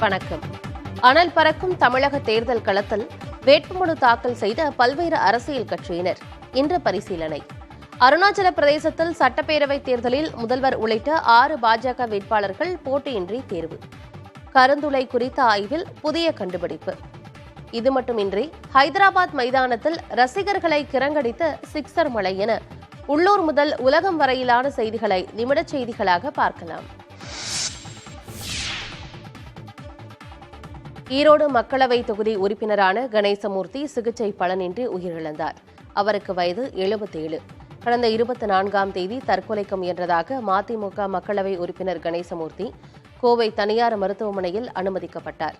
வணக்கம். அனல் பறக்கும் தமிழக தேர்தல் களத்தில் வேட்புமனு தாக்கல் செய்த பல்வேறு அரசியல் கட்சியினர் இன்று பரிசீலனை. அருணாச்சல பிரதேசத்தில் சட்டப்பேரவைத் தேர்தலில் முதல்வர் உள்ளிட்ட 6 பாஜக வேட்பாளர்கள் போட்டியின்றி தேர்வு. கருந்துளை குறித்த ஆய்வில் புதிய கண்டுபிடிப்பு. இது மட்டுமின்றி ஹைதராபாத் மைதானத்தில் ரசிகர்களை கிறங்கடித்த சிக்ஸர் மழை என உள்ளூர் முதல் உலகம் வரையிலான செய்திகளை நிமிடச் செய்திகளாக பார்க்கலாம். ஈரோடு மக்களவை தொகுதி உறுப்பினரான கணேசமூர்த்தி சிகிச்சை பலனின்றி உயிரிழந்தார். அவருக்கு வயது 77. கடந்த 24ஆம் தேதி தற்கொலைக்கு முயன்றதாக மதிமுக மக்களவை உறுப்பினர் கணேசமூர்த்தி கோவை தனியார் மருத்துவமனையில் அனுமதிக்கப்பட்டார்.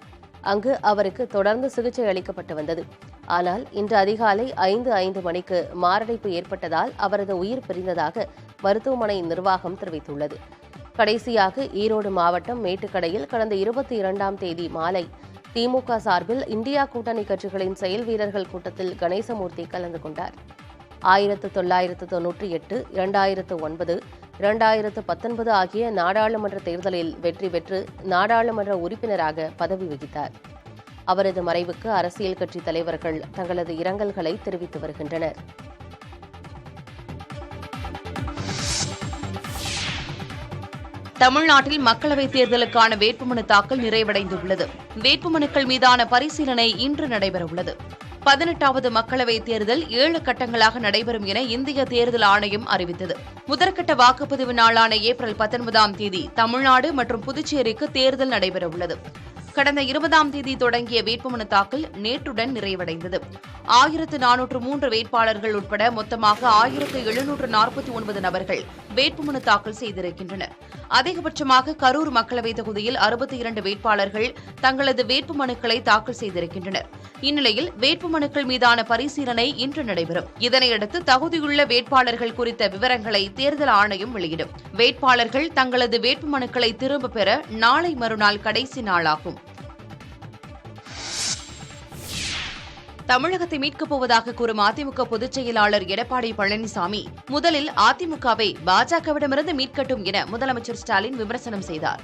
அங்கு அவருக்கு தொடர்ந்து சிகிச்சை அளிக்கப்பட்டு வந்தது. ஆனால் இன்று அதிகாலை 5:05 மணிக்கு மாரடைப்பு ஏற்பட்டதால் அவரது உயிர் பிரிந்ததாக மருத்துவமனை நிர்வாகம் தெரிவித்துள்ளது. கடைசியாக ஈரோடு மாவட்டம் மேட்டுக்கடையில் கடந்த 22ஆம் தேதி மாலை திமுக சார்பில் இந்தியா கூட்டணி கட்சிகளின் செயல் வீரர்கள் கூட்டத்தில் கணேசமூர்த்தி கலந்து கொண்டார். 1998, 2009, 2019 ஆகிய நாடாளுமன்ற தேர்தலில் வெற்றி பெற்று நாடாளுமன்ற உறுப்பினராக பதவி வகித்தார். அவரது மறைவுக்கு அரசியல் கட்சித் தலைவர்கள் தங்களது இரங்கல்களை தெரிவித்து வருகின்றனர். தமிழ்நாட்டில் மக்களவைத் தேர்தலுக்கான வேட்புமனு தாக்கல் நிறைவடைந்துள்ளது. வேட்புமனுக்கள் மீதான பரிசீலனை இன்று நடைபெறவுள்ளது. 18வது மக்களவைத் தேர்தல் 7 கட்டங்களாக நடைபெறும் என இந்திய தேர்தல் ஆணையம் அறிவித்தது. முதற்கட்ட வாக்குப்பதிவு நாளான ஏப்ரல் 19ஆம் தேதி தமிழ்நாடு மற்றும் புதுச்சேரிக்கு தேர்தல் நடைபெறவுள்ளது. கடந்த 20ஆம் தேதி தொடங்கிய வேட்புமனு தாக்கல் நேற்றுடன் நிறைவடைந்தது. 1403 வேட்பாளர்கள் உட்பட மொத்தமாக 1749 நபர்கள் வேட்புமனு தாக்கல் செய்திருக்கின்றனர். அதிகபட்சமாக கரூர் மக்களவைத் தொகுதியில் 62 வேட்பாளர்கள் தங்களது வேட்புமனுக்களை தாக்கல் செய்திருக்கின்றனர். இந்நிலையில் வேட்புமனுக்கள் மீதான பரிசீலனை இன்று நடைபெறும். இதனையடுத்து தகுதியுள்ள வேட்பாளர்கள் குறித்த விவரங்களை தேர்தல் ஆணையம் வெளியிடும். வேட்பாளர்கள் தங்களது வேட்புமனுக்களை திரும்பப் பெற நாளை மறுநாள் கடைசி நாளாகும். தமிழகத்தை மீட்கப் போவதாக கூறும் அதிமுக பொதுச் செயலாளர் எடப்பாடி பழனிசாமி முதலில் அதிமுகவை பாஜகவிடமிருந்து மீட்கட்டும் என முதலமைச்சர் ஸ்டாலின் விமர்சனம் செய்தார்.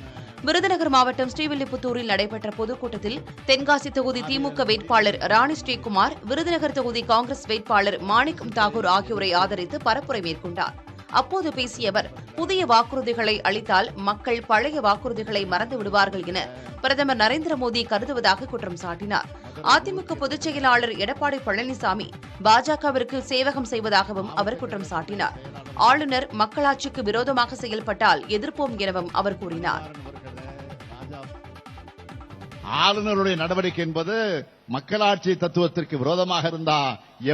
விருதுநகர் மாவட்டம் ஸ்ரீவில்லிபுத்தூரில் நடைபெற்ற பொதுக்கூட்டத்தில் தென்காசி தொகுதி திமுக வேட்பாளர் ராணி ஸ்ரீகுமார், விருதுநகர் தொகுதி காங்கிரஸ் வேட்பாளர் மாணிக்கம் தாகூர் ஆகியோரை ஆதரித்து பரப்புரை மேற்கொண்டார். அப்போது பேசிய அவர், புதிய வாக்குறுதிகளை அளித்தால் மக்கள் பழைய வாக்குறுதிகளை மறந்து விடுவார்கள் என பிரதமர் நரேந்திர மோடி கருதுவதாக குற்றம் சாட்டினார். அதிமுக பொதுச் செயலாளர் எடப்பாடி பழனிசாமி பாஜகவிற்கு சேவகம் செய்வதாகவும் அவர் குற்றம் சாட்டினார். ஆளுநர் மக்களாட்சிக்கு விரோதமாக செயல்பட்டால் எதிர்ப்போம் எனவும் அவர் கூறினார். ஆளுநருடைய நடவடிக்கை என்பது மக்களாட்சி தத்துவத்திற்கு விரோதமாக இருந்தா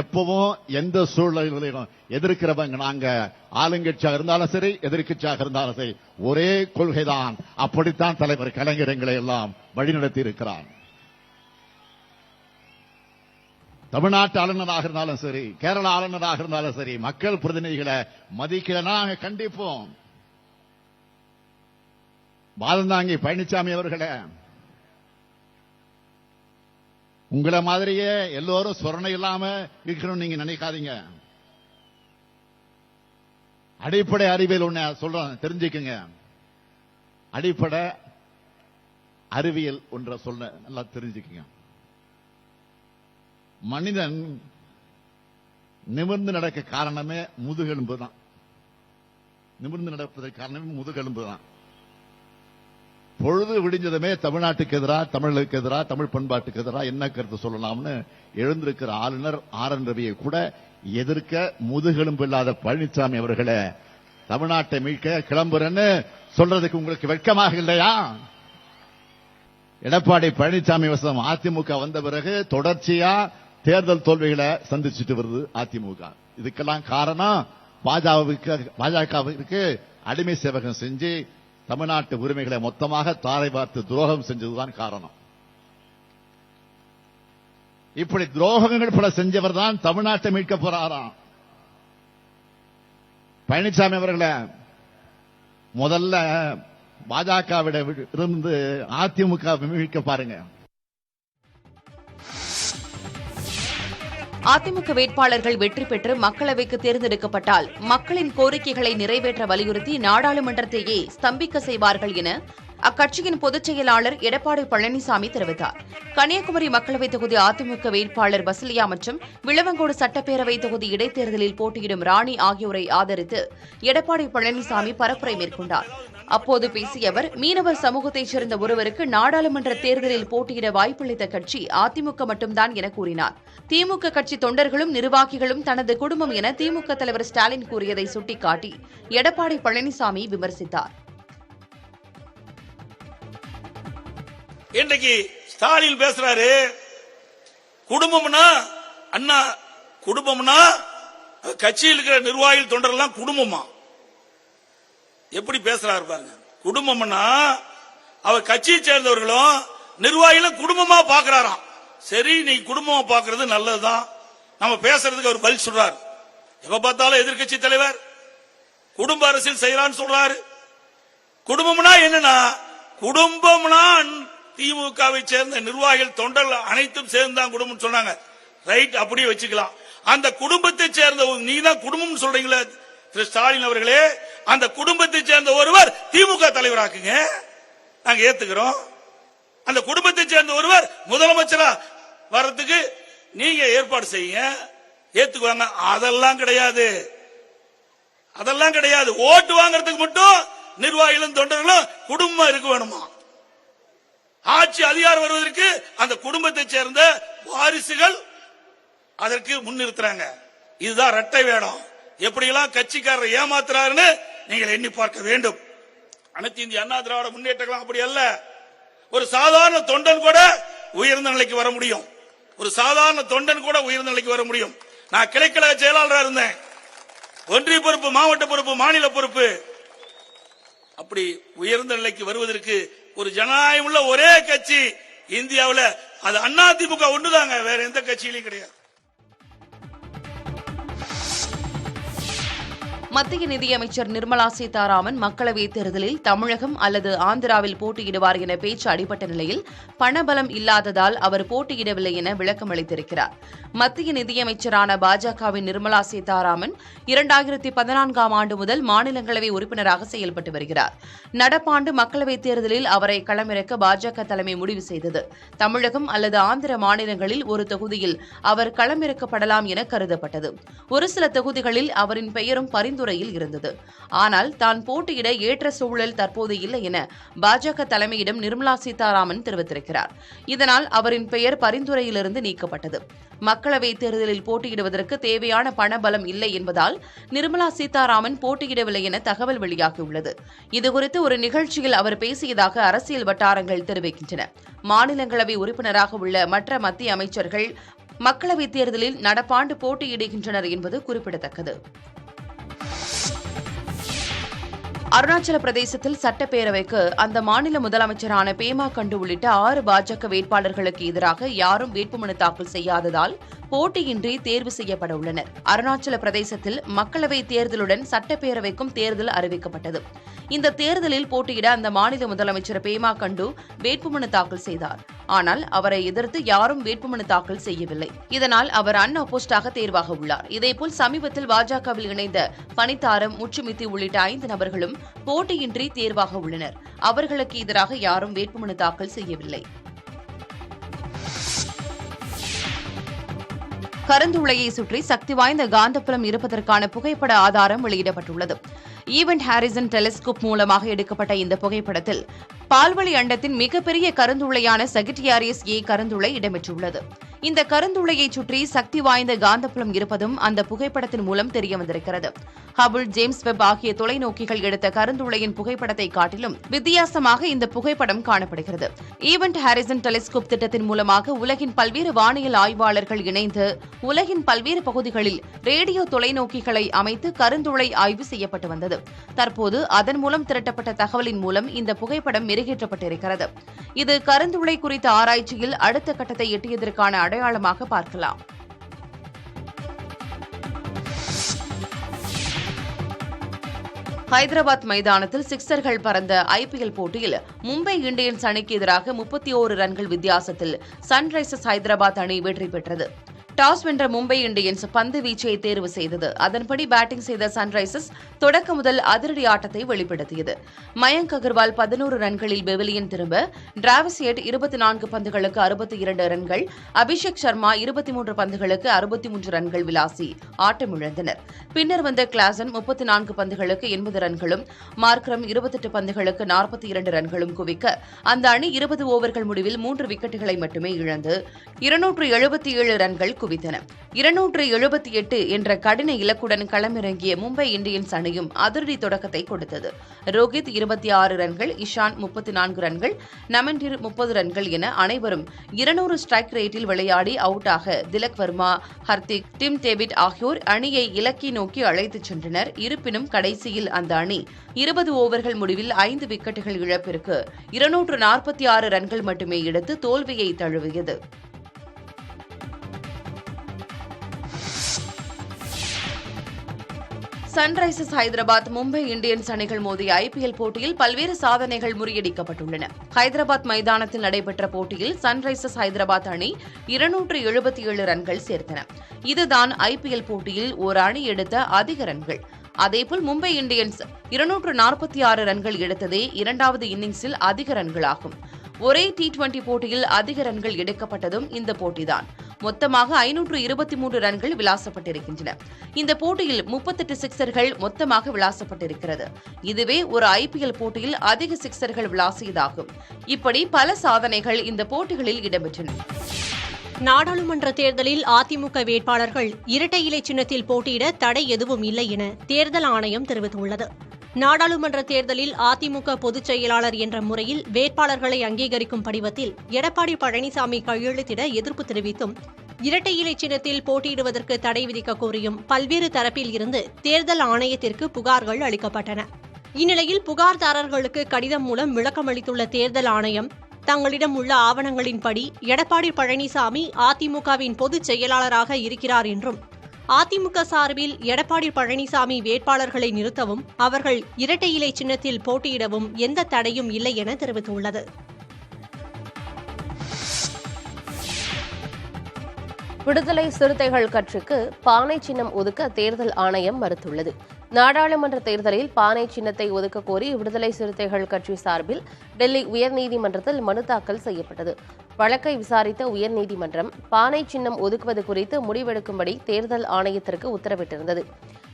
எப்பவும் எந்த சூழ்நிலையிலும் எதிர்க்கிறவங்க நாங்க ஆளுங்கட்சியாக இருந்தாலும் சரி, எதிர்க்கட்சியாக இருந்தாலும் சரி, ஒரே கொள்கைதான். அப்படித்தான் தலைவர் கலைஞர் எங்களை எல்லாம் வழிநடத்தி இருக்கிறார். தமிழ்நாட்டு ஆளுநராக இருந்தாலும் சரி, கேரள ஆளுநராக இருந்தாலும் சரி, மக்கள் பிரதிநிதிகளை மதிக்கலன்னா நாங்க கண்டிப்போம். பாலந்தாங்கி பழனிசாமி அவர்களே, உங்களை மாதிரியே எல்லோரும் சொரணை இல்லாம இருக்கணும் நீங்க நினைக்காதீங்க. அடிப்படை அறிவியல் ஒண்ணு சொல்றேன், தெரிஞ்சுக்குங்க. அடிப்படை அறிவியல் ஒன்ற சொல்ல நல்லா தெரிஞ்சுக்குங்க. மனிதன் நிமிர்ந்து நடக்க காரணமே முதுகெலும்பு தான். நிமிர்ந்து நடப்பதற்கு காரணமே முதுகெலும்பு தான். பொழுது விடிஞ்சதுமே தமிழ்நாட்டுக்கு எதிராக, தமிழுக்கு எதிராக, தமிழ் பண்பாட்டுக்கு எதிராக என்ன கருத்து சொல்லலாம்னு எழுந்திருக்கிற ஆளுநர் ஆர்.என். ரவியை கூட எதிர்க்க முதுகெலும்பு இல்லாத பழனிசாமி அவர்களை தமிழ்நாட்டை மீட்க கிளம்புறேன்னு சொல்றதுக்கு உங்களுக்கு வெட்கமாக இல்லையா? எடப்பாடி பழனிசாமி வசம் அதிமுக வந்த பிறகு தொடர்ச்சியா தேர்தல் தோல்விகளை சந்திச்சுட்டு வருது அதிமுக. இதுக்கெல்லாம் காரணம் பாஜகவிற்கு அடிமை சேவகம் செஞ்சு தமிழ்நாட்டு உரிமைகளை மொத்தமாக தாரை பார்த்து துரோகம் செஞ்சதுதான் காரணம். இப்படி துரோகங்கள் பல செஞ்சவர் தான் தமிழ்நாட்டை மீட்க போறாராம். பழனிசாமி அவர்களை முதல்ல பாஜகவிட இருந்து அதிமுக மீட்க பாருங்க. அதிமுக வேட்பாளர்கள் வெற்றி பெற்று மக்களவைக்கு தேர்ந்தெடுக்கப்பட்டால் மக்களின் கோரிக்கைகளை நிறைவேற்ற வலியுறுத்தி நாடாளுமன்றத்தையே ஸ்தம்பிக்க செய்வார்கள் என அக்கட்சியின் பொதுச் செயலாளர் எடப்பாடி பழனிசாமி தெரிவித்தார். கன்னியாகுமரி மக்களவைத் தொகுதி அதிமுக வேட்பாளர் பசிலியா மற்றும் விளவங்கோடு சட்டப்பேரவை தொகுதி இடைத்தேர்தலில் போட்டியிடும் ராணி ஆகியோரை ஆதரித்து எடப்பாடி பழனிசாமி பரப்புரை மேற்கொண்டார். அப்போது பேசிய அவர், மீனவர் சமூகத்தைச் சேர்ந்த ஒருவருக்கு நாடாளுமன்ற தேர்தலில் போட்டியிட வாய்ப்பளித்த கட்சி அதிமுக மட்டும்தான் என கூறினார். திமுக கட்சி தொண்டர்களும் நிர்வாகிகளும் தனது குடும்பம் என திமுக தலைவர் ஸ்டாலின் கூறியதை சுட்டிக்காட்டி எடப்பாடி பழனிசாமி விமர்சித்தார். இன்றைக்கு ஸ்டாலின் பேசுறாரு, குடும்பம்னா அண்ணா குடும்பம்னா கட்சியில் இருக்கிற நிர்வாகிகள் தொண்டர்கள் குடும்பமா? எப்படி பேசுறாரு பாருங்க. குடும்பம்னா அவர் கட்சியை சேர்ந்தவர்களும் நிர்வாகிகளும் குடும்பமா பாக்குறாராம். சரி, நீ குடும்பமா பாக்குறது நல்லதுதான். நம்ம பேசுறதுக்கு அவர் பதில் சொல்றாரு. எப்ப பார்த்தாலும் எதிர்கட்சி தலைவர் குடும்ப அரசியல் செய்யறான்னு சொல்றாரு. குடும்பம்னா என்னன்னா, குடும்பம்னா திமுகவை சேர்ந்த நிர்வாகிகள் தொண்டர்கள் அனைத்தும் சேர்ந்துதான் குடும்பம் சொன்னாங்க. ரைட், அப்படியே வச்சுக்கலாம். அந்த குடும்பத்தை சேர்ந்த நீ தான் குடும்பம் சொல்றீங்களே திரு ஸ்டாலின் அவர்களே, அந்த குடும்பத்தை சேர்ந்த ஒருவர் திமுக தலைவராக்குங்க, நாங்க ஏத்துக்கிறோம். அந்த குடும்பத்தை சேர்ந்த ஒருவர் முதலமைச்சரா வர்றதுக்கு நீங்க ஏற்பாடு செய்யுங்க, ஏத்துக்குவாங்க. அதெல்லாம் கிடையாது, அதெல்லாம் கிடையாது. ஓட்டு வாங்கறதுக்கு மட்டும் நிர்வாகிகளும் தொண்டர்களும் குடும்பம் இருக்க வேணுமா? ஆட்சி அதிகாரம் வருவதற்கு அந்த குடும்பத்தை சேர்ந்த வாரிசுகள் அதற்கு முன்னிறுத்துறாங்க. இதுதான் இரட்டை வேடம். எப்படியெல்லாம் கட்சிக்காரர் ஏமாத்துறாருன்னு நீங்கள் எண்ணி பார்க்க வேண்டும். அனைத்து இந்திய அண்ணா திராவிட முன்னேற்ற அப்படி அல்ல. ஒரு சாதாரண தொண்டன் கூட உயர்ந்த நிலைக்கு வர முடியும். ஒரு சாதாரண தொண்டன் கூட உயர்ந்த நிலைக்கு வர முடியும். நான் கிளைக்கழக செயலாளராக இருந்தேன். ஒன்றிய பொறுப்பு, மாவட்ட பொறுப்பு, மாநில பொறுப்பு. அப்படி உயர்ந்த நிலைக்கு வருவதற்கு ஒரு ஜனநாயகம் உள்ள ஒரே கட்சி இந்தியாவில் அது அதிமுக ஒன்றுதாங்க, வேற எந்த கட்சியிலும் கிடையாது. மத்திய நிதியமைச்சர் நிர்மலா சீதாராமன் மக்களவைத் தேர்தலில் தமிழகம் அல்லது ஆந்திராவில் போட்டியிடுவார் என பேச்சு அடிபட்ட நிலையில் பணபலம் இல்லாததால் அவர் போட்டியிடவில்லை என விளக்கம் அளித்திருக்கிறார். மத்திய நிதியமைச்சரான பாஜகவின் நிர்மலா சீதாராமன் 2014ஆம் ஆண்டு முதல் மாநிலங்களவை உறுப்பினராக செயல்பட்டு வருகிறார். நடப்பாண்டு மக்களவைத் தேர்தலில் அவரை களமிறக்க பாஜக தலைமை முடிவு செய்தது. தமிழகம் அல்லது ஆந்திர மாநிலங்களில் ஒரு தொகுதியில் அவர் களமிறக்கப்படலாம் என கருதப்பட்டது. ஒரு சில தொகுதிகளில் அவரின் பெயரும் பரிந்துரையில் இருந்தது. ஆனால் தான் போட்டியிட ஏற்ற சூழல் தற்போது இல்லை என பாஜக தலைமையிடம் நிர்மலா சீதாராமன் தெரிவித்திருக்கிறார். இதனால் அவரின் பெயர் பரிந்துரையிலிருந்து நீக்கப்பட்டது. மக்களவைத் தேர்தலில் போட்டியிடுவதற்கு தேவையான பணபலம் இல்லை என்பதால் நிர்மலா சீதாராமன் போட்டியிடவில்லை என தகவல் வெளியாகியுள்ளது. இதுகுறித்து ஒரு நிகழ்ச்சியில் அவர் பேசியதாக அரசியல் வட்டாரங்கள் தெரிவிக்கின்றன. மாநிலங்களவை உறுப்பினராக உள்ள மற்ற மத்திய அமைச்சர்கள் மக்களவைத் தேர்தலில் நடப்பாண்டு போட்டியிடுகின்றனர் என்பது குறிப்பிடத்தக்கது. அருணாச்சல பிரதேசத்தில் சட்டப்பேரவைக்கு அந்த மாநில முதலமைச்சரான பேமா கண்டு உள்ளிட்ட 6 பாஜக வேட்பாளர்களுக்கு எதிராக யாரும் வேட்புமனு தாக்கல் செய்யாததால் போட்டியின்றி தேர்வு செய்யப்பட உள்ளனர். அருணாச்சல பிரதேசத்தில் மக்களவைத் தேர்தலுடன் சட்டப்பேரவைக்கும் தேர்தல் அறிவிக்கப்பட்டது. இந்த தேர்தலில் போட்டியிட அந்த மாநில முதலமைச்சர் பேமா கண்டு வேட்புமனு தாக்கல் செய்தார். ஆனால் அவரை எதிர்த்து யாரும் வேட்புமனு தாக்கல் செய்யவில்லை. இதனால் அவர் அன்அப்போஸ்டாக தேர்வாக உள்ளார். இதேபோல் சமீபத்தில் பாஜகவில் இணைந்த பனிதாரம், முச்சுமித்தி உள்ளிட்ட 5 நபர்களும் போட்டியின்றி தேர்வாக உள்ளனர். அவர்களுக்கு எதிராக யாரும் வேட்புமனு தாக்கல் செய்யவில்லை. கருந்துளையை சுற்றி சக்தி வாய்ந்த காந்தப்புலம் இருப்பதற்கான புகைப்பட ஆதாரம் வெளியிடப்பட்டுள்ளது. ஈவென்ட் ஹாரிசன் டெலிஸ்கோப் மூலமாக எடுக்கப்பட்ட இந்த புகைப்படத்தில் பால்வழி அண்டத்தின் மிகப்பெரிய கருந்துளையான சகிட்டியாரியஸ் ஏ கருந்துளை இடம்பெற்றுள்ளது. இந்த கருந்துளையை சுற்றி சக்தி வாய்ந்த காந்தப்புலம் இருப்பதும் அந்த புகைப்படத்தின் மூலம் தெரியவந்திருக்கிறது. ஹபிள், ஜேம்ஸ் வெப் ஆகிய தொலைநோக்கிகள் எடுத்த கருந்துளையின் புகைப்படத்தை காட்டிலும் வித்தியாசமாக இந்த புகைப்படம் காணப்படுகிறது. ஈவென்ட் ஹாரிசன் டெலிஸ்கோப் திட்டத்தின் மூலமாக உலகின் பல்வேறு வானியல் ஆய்வாளர்கள் இணைந்து உலகின் பல்வேறு பகுதிகளில் ரேடியோ தொலைநோக்கிகளை அமைத்து கருந்துளை ஆய்வு செய்யப்பட்டு வந்தது. தற்போது அதன் மூலம் திரட்டப்பட்ட தகவலின் மூலம் இந்த புகைப்படம் மெருகேற்றப்பட்டிருக்கிறது. இது கருந்துளை குறித்த ஆராய்ச்சியில் அடுத்த கட்டத்தை எட்டியதற்கான அடையாளமாக பார்க்கலாம். ஹைதராபாத் மைதானத்தில் சிக்சர்கள் பறந்த ஐபிஎல் போட்டியில் மும்பை இந்தியன்ஸ் அணிக்கு எதிராக 31 ரன்கள் வித்தியாசத்தில் சன்ரைசர்ஸ் ஹைதராபாத் அணி வெற்றி பெற்றது. டாஸ் வென்ற மும்பை இந்தியன்ஸ் பந்து வீச்சை தேர்வு செய்தது. அதன்படி பேட்டிங் செய்த சன்ரைசர்ஸ் தொடக்க முதல் அதிரடி ஆட்டத்தை வெளிப்படுத்தியது. மயங்க் அகர்வால் 11 ரன்களில் பெவிலியன் திரும்ப, டிராவிஸ் ஹெட் 24 பந்துகளுக்கு 62 ரன்கள், அபிஷேக் சர்மா 23 பந்துகளுக்கு 63 ரன்கள் விளாசி ஆட்டமிழந்தனர். பின்னர் வந்த கிளாசன் 34 பந்துகளுக்கு 80 ரன்களும், மார்க்ரம் 28 பந்துகளுக்கு 42 ரன்களும் குவிக்க அந்த அணி 20 ஓவர்கள் முடிவில் 3 விக்கெட்டுகளை மட்டுமே இழந்து 277 ரன்கள் குவித்தன. 278 என்ற கடின இலக்குடன் களமிறங்கிய மும்பை இந்தியன்ஸ் அணியும் அதிரடி தொடக்கத்தை கொடுத்தது. ரோஹித் 26 ரன்கள், இஷான் 34 ரன்கள், நமன்டீர் 30 ரன்கள் என அனைவரும் 200 ஸ்ட்ரைக் ரேட்டில் விளையாடி அவுட் ஆக திலக் வர்மா, ஹர்திக், டிம் டேவிட் ஆகியோர் அணியை இலக்கை நோக்கி அழைத்துச் சென்றனர். இருப்பினும் கடைசியில் அந்த அணி 20 ஓவர்கள் முடிவில் 5 விக்கெட்டுகள் இழப்பிற்கு 246 ரன்கள் மட்டுமே எடுத்து தோல்வியை தழுவியது. சன்ரைசர்ஸ் ஹைதராபாத், மும்பை இந்தியன்ஸ் அணிகள் மோதிய ஐபிஎல் போட்டியில் பல்வேறு சாதனைகள் முறியடிக்கப்பட்டுள்ளன. ஹைதராபாத் மைதானத்தில் நடைபெற்ற போட்டியில் சன்ரைசர்ஸ் ஹைதராபாத் அணி 277 ரன்கள் சேர்த்தன. இதுதான் ஐபிஎல் போட்டியில் ஒரு அணி எடுத்த அதிக ரன்கள். அதேபோல் மும்பை இந்தியன்ஸ் 246 ரன்கள் எடுத்ததே இரண்டாவது இன்னிங்ஸில் அதிக ரன்களாகும். ஒரே T20 போட்டியில் அதிக ரன்கள் எடுக்கப்பட்டதும் இந்த போட்டிதான். மொத்தமாக 523 ரன்கள் விளாசப்பட்டிருக்கின்றன. இந்த போட்டியில் 38 சிக்சர்கள் மொத்தமாக விளாசப்பட்டிருக்கிறது. இதுவே ஒரு ஐபிஎல் போட்டியில் அதிக சிக்சர்கள் விளாசியதாகும். இப்படி பல சாதனைகள் இந்த போட்டிகளில் இடம்பெற்றன. நாடாளுமன்ற தேர்தலில் அதிமுக வேட்பாளர்கள் இரட்டை இலை சின்னத்தில் போட்டியிட தடை எதுவும் இல்லை என தேர்தல் ஆணையம் தெரிவித்துள்ளது. நாடாளுமன்ற தேர்தலில் அதிமுக பொதுச் செயலாளர் என்ற முறையில் வேட்பாளர்களை அங்கீகரிக்கும் படிவத்தில் எடப்பாடி பழனிசாமி கையெழுத்திட எதிர்ப்பு தெரிவித்தும், இரட்டை இலை சின்னத்தில் போட்டியிடுவதற்கு தடை விதிக்க கோரியும் பல்வேறு தரப்பில் இருந்து தேர்தல் ஆணையத்திற்கு புகார்கள் அளிக்கப்பட்டன. இந்நிலையில் புகார்தாரர்களுக்கு கடிதம் மூலம் விளக்கமளித்துள்ள தேர்தல் ஆணையம், தங்களிடம் உள்ள ஆவணங்களின்படி எடப்பாடி பழனிசாமி அதிமுகவின் பொதுச் செயலாளராக இருக்கிறார் என்றும், அதிமுக சார்பில் எடப்பாடி பழனிசாமி வேட்பாளர்களை நிறுத்தவும் அவர்கள் இரட்டை இலை சின்னத்தில் போட்டியிடவும் எந்த தடையும் இல்லை என தெரிவித்துள்ளது. விடுதலை சிறுத்தைகள் கட்சிக்கு பானை சின்னம் ஒதுக்க தேர்தல் ஆணையம் மறுத்துள்ளது. நாடாளுமன்ற தேர்தலில் பானை சின்னத்தை ஒதுக்க கோரி விடுதலை சிறுத்தைகள் கட்சி சார்பில் டெல்லி உயர்நீதிமன்றத்தில் மனு தாக்கல் செய்யப்பட்டது. வழக்கை விசாரித்த உயர்நீதிமன்றம் பானை சின்னம் ஒதுக்குவது குறித்து முடிவெடுக்கும்படி தேர்தல் ஆணையத்திற்கு உத்தரவிட்டிருந்தது.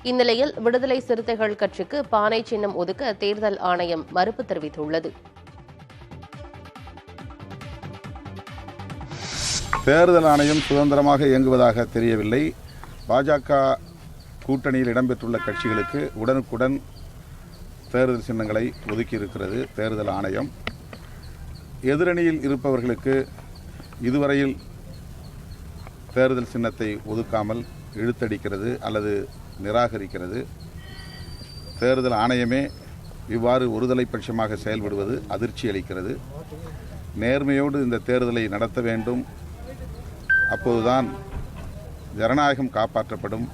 இந்நிலையில் விடுதலை சிறுத்தைகள் கட்சிக்கு பானை சின்னம் ஒதுக்க தேர்தல் ஆணையம் மறுப்பு தெரிவித்துள்ளது. தேர்தல் ஆணையம் சுதந்திரமாக இயங்குவதாக தெரியவில்லை. பாஜக கூட்டணியில் இடம்பெற்றுள்ள கட்சிகளுக்கு உடனுக்குடன் தேர்தல் சின்னங்களை ஒதுக்கியிருக்கிறது தேர்தல் ஆணையம். எதிரணியில் இருப்பவர்களுக்கு இதுவரையில் தேர்தல் சின்னத்தை ஒதுக்காமல் இழுத்தடிக்கிறது அல்லது நிராகரிக்கிறது. தேர்தல் ஆணையமே இவ்வாறு ஒருதலை பட்சமாக செயல்படுவது அதிர்ச்சி அளிக்கிறது. நேர்மையோடு இந்த தேர்தலை நடத்த வேண்டும். அப்போதுதான் ஜனநாயகம் காப்பாற்றப்படும்.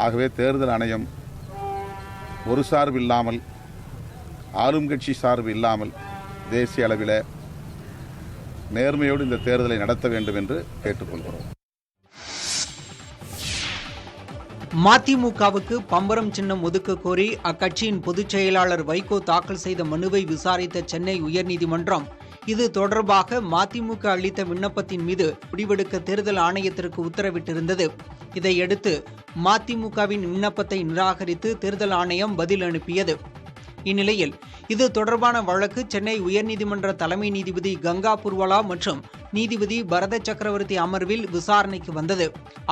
ஆகவே தேர்தல் ஆணையம் ஒரு சார்பு இல்லாமல், ஆளும் கட்சி சார்பு இல்லாமல் தேசிய அளவில் நேர்மையோடு இந்த தேர்தலை நடத்த வேண்டும் என்று கேட்டுக்கொள்கிறோம். மதிமுகவுக்கு பம்பரம் சின்னம் ஒதுக்க கோரி அக்கட்சியின் பொதுச் செயலாளர் வைகோ தாக்கல் செய்த மனுவை விசாரித்த சென்னை உயர்நீதிமன்றம் இது தொடர்பாக மதிமுக அளித்த விண்ணப்பத்தின் மீது முடிவெடுக்க தேர்தல் ஆணையத்திற்கு உத்தரவிட்டிருந்தது. இதையடுத்து மதிமுகவின் விண்ணப்பத்தை நிராகரித்து தேர்தல் ஆணையம் பதில் அனுப்பியது. இந்நிலையில் இது தொடர்பான வழக்கு சென்னை உயர்நீதிமன்ற தலைமை நீதிபதி கங்கா புர்வலா மற்றும் நீதிபதி பரத சக்கரவர்த்தி அமர்வில் விசாரணைக்கு வந்தது.